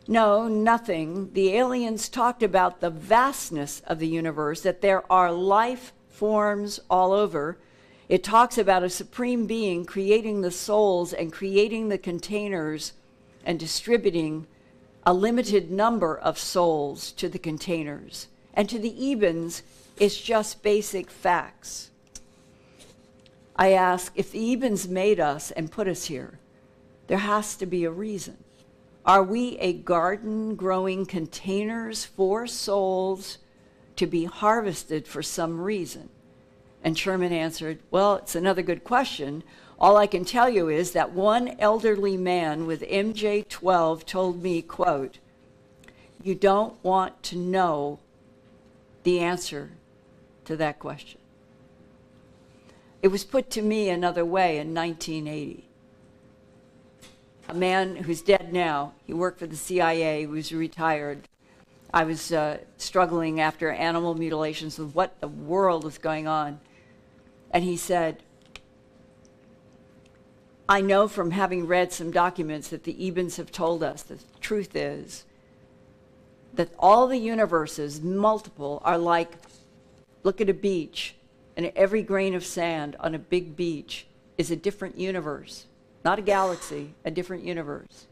no, nothing. The aliens talked about the vastness of the universe, that there are life forms all over. It talks about a supreme being creating the souls and creating the containers and distributing a limited number of souls to the containers. And to the Ebens, it's just basic facts. I ask, if the Ebens made us and put us here, there has to be a reason. Are we a garden growing containers for souls to be harvested for some reason? And Sherman answered, well, it's another good question. All I can tell you is that one elderly man with MJ-12 told me, quote, you don't want to know the answer to that question. It was put to me another way in 1980. A man who's dead now, he worked for the CIA, he was retired. I was struggling after animal mutilations with what the world was going on. And he said, I know from having read some documents that the Ebens have told us the truth is that all the universes, multiple, are like, look at a beach, and every grain of sand on a big beach is a different universe. Not a galaxy, a different universe.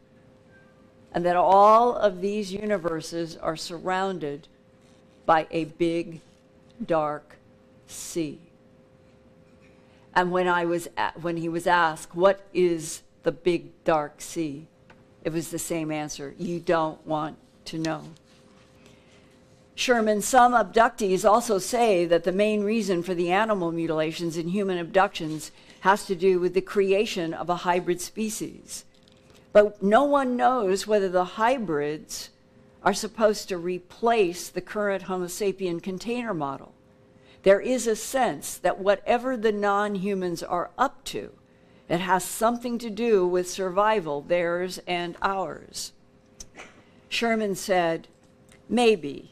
And that all of these universes are surrounded by a big, dark sea. And when he was asked, what is the big, dark sea? It was the same answer. You don't want to know. Sherman, some abductees also say that the main reason for the animal mutilations and human abductions has to do with the creation of a hybrid species. But no one knows whether the hybrids are supposed to replace the current Homo sapien container model. There is a sense that whatever the non-humans are up to, it has something to do with survival, theirs and ours. Sherman said, maybe.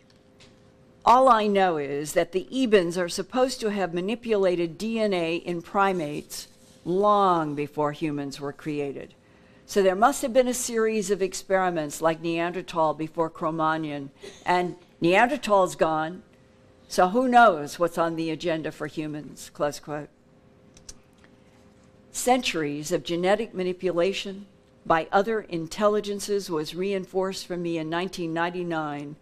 All I know is that the Ebens are supposed to have manipulated DNA in primates long before humans were created. So there must have been a series of experiments like Neanderthal before Cro-Magnon, and Neanderthal's gone, so who knows what's on the agenda for humans, close quote. Centuries of genetic manipulation by other intelligences was reinforced for me in 1999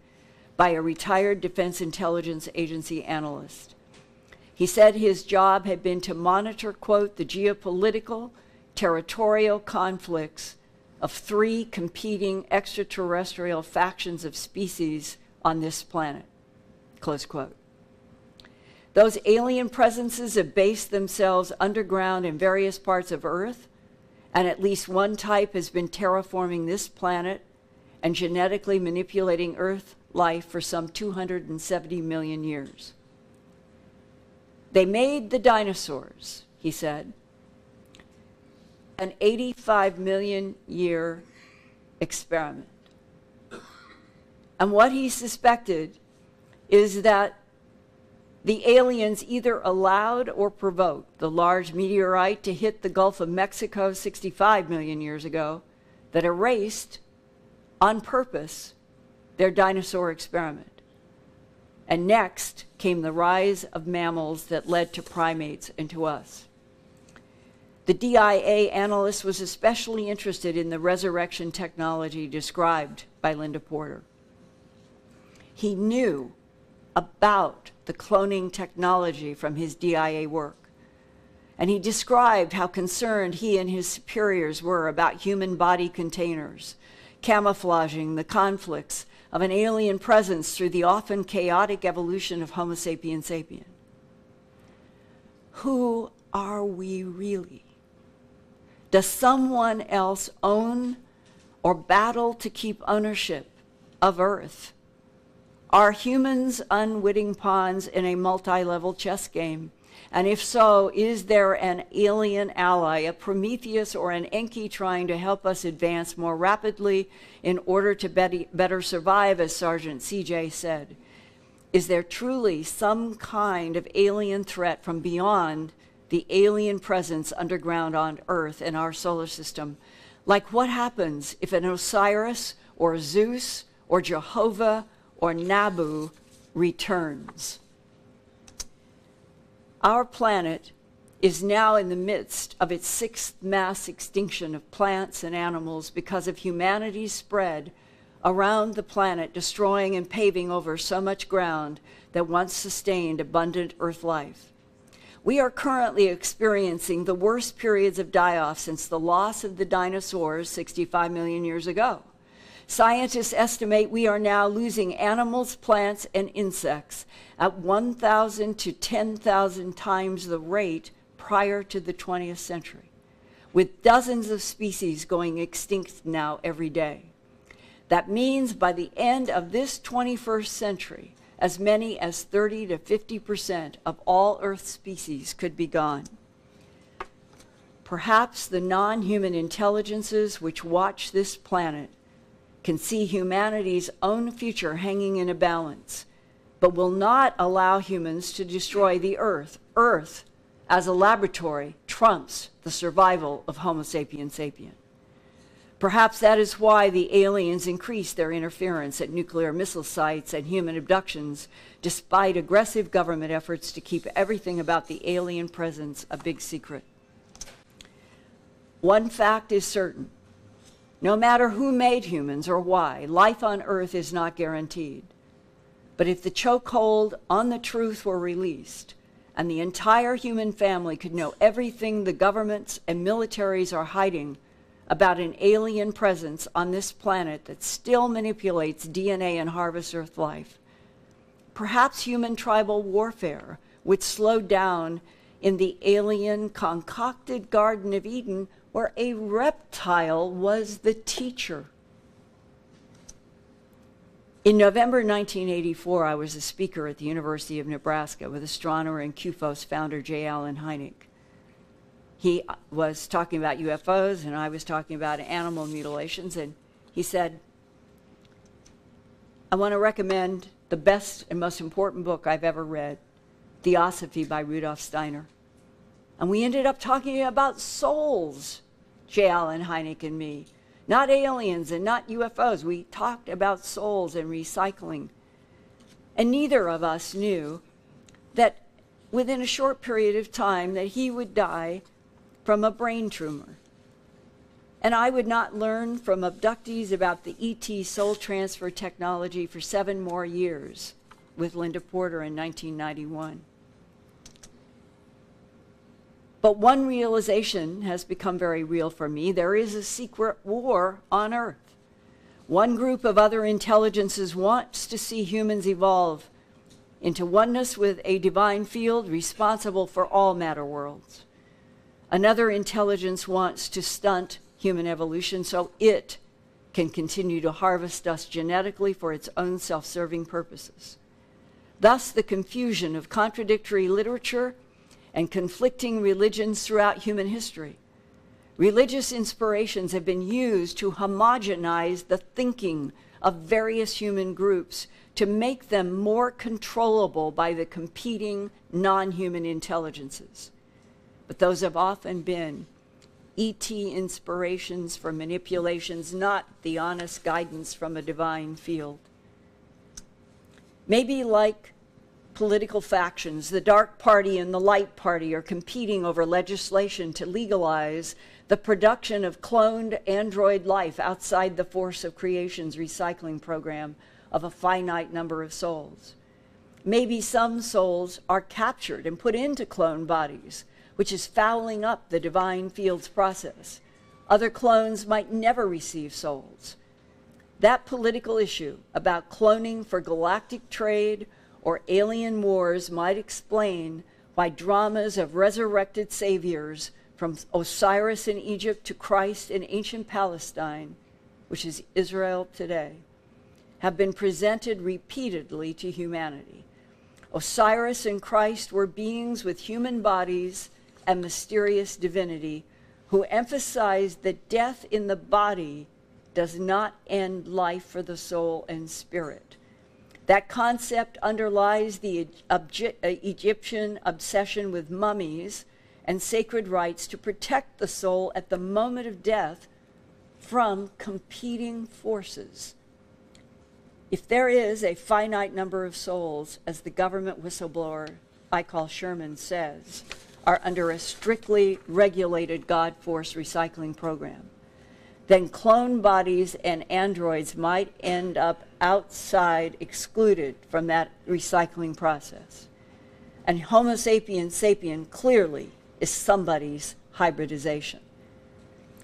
by a retired Defense Intelligence Agency analyst. He said his job had been to monitor, quote, the geopolitical, territorial conflicts of 3 competing extraterrestrial factions of species on this planet, close quote. Those alien presences have based themselves underground in various parts of Earth, and at least one type has been terraforming this planet and genetically manipulating Earth life for some 270 million years. They made the dinosaurs, he said, an 85 million year experiment. And what he suspected is that the aliens either allowed or provoked the large meteorite to hit the Gulf of Mexico 65 million years ago that erased, on purpose, their dinosaur experiment. And next came the rise of mammals that led to primates and to us. The DIA analyst was especially interested in the resurrection technology described by Linda Porter. He knew about the cloning technology from his DIA work, and he described how concerned he and his superiors were about human body containers. camouflaging the conflicts of an alien presence through the often chaotic evolution of Homo sapiens sapiens. Who are we really? Does someone else own or battle to keep ownership of Earth? Are humans unwitting pawns in a multi-level chess game? And if so, is there an alien ally, a Prometheus or an Enki trying to help us advance more rapidly in order to better survive, as Sergeant CJ said? Is there truly some kind of alien threat from beyond the alien presence underground on Earth in our solar system? Like what happens if an Osiris or Zeus or Jehovah or Nabu returns? Our planet is now in the midst of its 6th mass extinction of plants and animals because of humanity's spread around the planet, destroying and paving over so much ground that once sustained abundant Earth life. We are currently experiencing the worst periods of die-off since the loss of the dinosaurs 65 million years ago. Scientists estimate we are now losing animals, plants, and insects at 1,000 to 10,000 times the rate prior to the 20th century, with dozens of species going extinct now every day. That means by the end of this 21st century, as many as 30 to 50% of all Earth species could be gone. Perhaps the non-human intelligences which watch this planet can see humanity's own future hanging in a balance, but will not allow humans to destroy the Earth. Earth, as a laboratory, trumps the survival of Homo sapiens sapiens. Perhaps that is why the aliens increased their interference at nuclear missile sites and human abductions, despite aggressive government efforts to keep everything about the alien presence a big secret. One fact is certain. No matter who made humans or why, life on Earth is not guaranteed. But if the chokehold on the truth were released, and the entire human family could know everything the governments and militaries are hiding about an alien presence on this planet that still manipulates DNA and harvests Earth life, perhaps human tribal warfare would slow down in the alien concocted Garden of Eden where a reptile was the teacher. In November 1984, I was a speaker at the University of Nebraska with astronomer and QFOS founder J. Allen Hynek. He was talking about UFOs, and I was talking about animal mutilations, and he said, I want to recommend the best and most important book I've ever read, Theosophy by Rudolf Steiner. And we ended up talking about souls, J. Allen Hynek and me. Not aliens and not UFOs. We talked about souls and recycling. And neither of us knew that within a short period of time that he would die from a brain tumor. And I would not learn from abductees about the ET soul transfer technology for 7 more years with Linda Porter in 1991. But one realization has become very real for me. There is a secret war on Earth. One group of other intelligences wants to see humans evolve into oneness with a divine field responsible for all matter worlds. Another intelligence wants to stunt human evolution so it can continue to harvest us genetically for its own self-serving purposes. Thus, the confusion of contradictory literature and conflicting religions throughout human history. Religious inspirations have been used to homogenize the thinking of various human groups to make them more controllable by the competing non-human intelligences. But those have often been ET inspirations for manipulations, not the honest guidance from a divine field. Maybe like political factions, the dark party and the light party are competing over legislation to legalize the production of cloned android life outside the force of creation's recycling program of a finite number of souls. Maybe some souls are captured and put into clone bodies, which is fouling up the divine field's process. Other clones might never receive souls. That political issue about cloning for galactic trade or alien wars might explain why dramas of resurrected saviors from Osiris in Egypt to Christ in ancient Palestine, which is Israel today, have been presented repeatedly to humanity. Osiris and Christ were beings with human bodies and mysterious divinity who emphasized that death in the body does not end life for the soul and spirit. That concept underlies the Egyptian obsession with mummies and sacred rites to protect the soul at the moment of death from competing forces. If there is a finite number of souls, as the government whistleblower I call Sherman says, are under a strictly regulated God force recycling program, then clone bodies and androids might end up outside, excluded from that recycling process. And Homo sapiens sapien clearly is somebody's hybridization.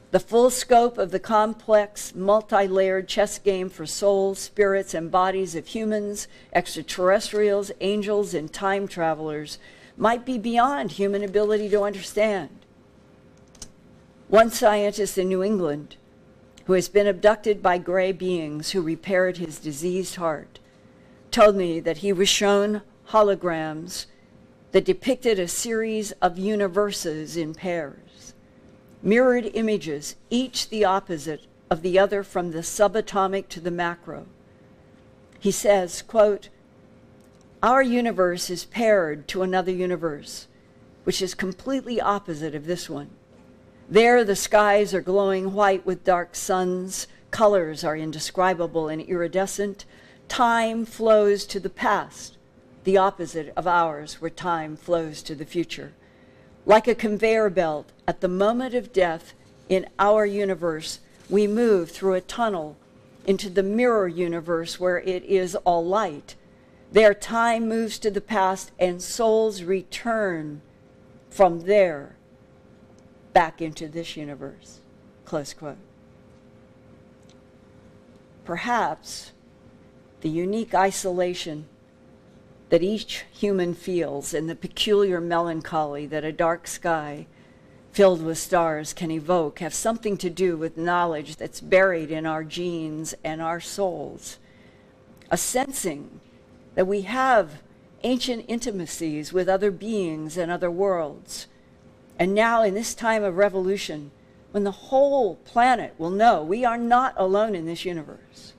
The full scope of the complex, multi-layered chess game for souls, spirits, and bodies of humans, extraterrestrials, angels, and time travelers might be beyond human ability to understand. One scientist in New England, who has been abducted by gray beings who repaired his diseased heart, told me that he was shown holograms that depicted a series of universes in pairs, mirrored images, each the opposite of the other from the subatomic to the macro. He says, quote, "Our universe is paired to another universe, which is completely opposite of this one. There, the skies are glowing white with dark suns, colors are indescribable and iridescent, time flows to the past, the opposite of ours, where time flows to the future. Like a conveyor belt, at the moment of death in our universe, we move through a tunnel into the mirror universe where it is all light. There, time moves to the past and souls return from there back into this universe," close quote. Perhaps the unique isolation that each human feels and the peculiar melancholy that a dark sky filled with stars can evoke have something to do with knowledge that's buried in our genes and our souls. A sensing that we have ancient intimacies with other beings and other worlds. And now, in this time of revolution, when the whole planet will know we are not alone in this universe,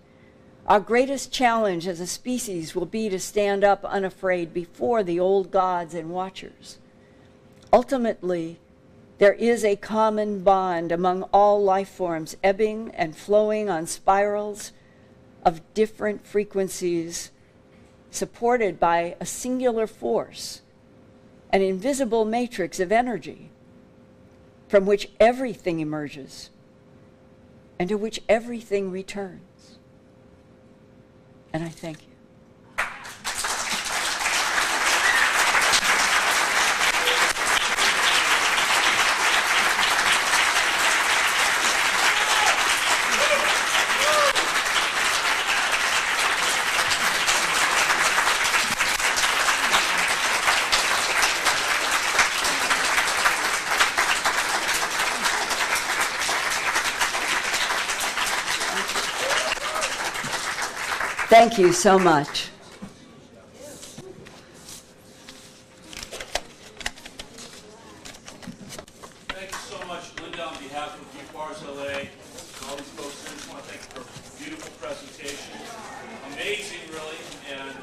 our greatest challenge as a species will be to stand up unafraid before the old gods and watchers. Ultimately, there is a common bond among all life forms, ebbing and flowing on spirals of different frequencies, supported by a singular force, an invisible matrix of energy from which everything emerges and to which everything returns. And I thank you. Thank you so much. Thank you so much, Linda, on behalf of UPARS LA and all these folks. I just want to thank you for a beautiful presentation. Amazing, really. And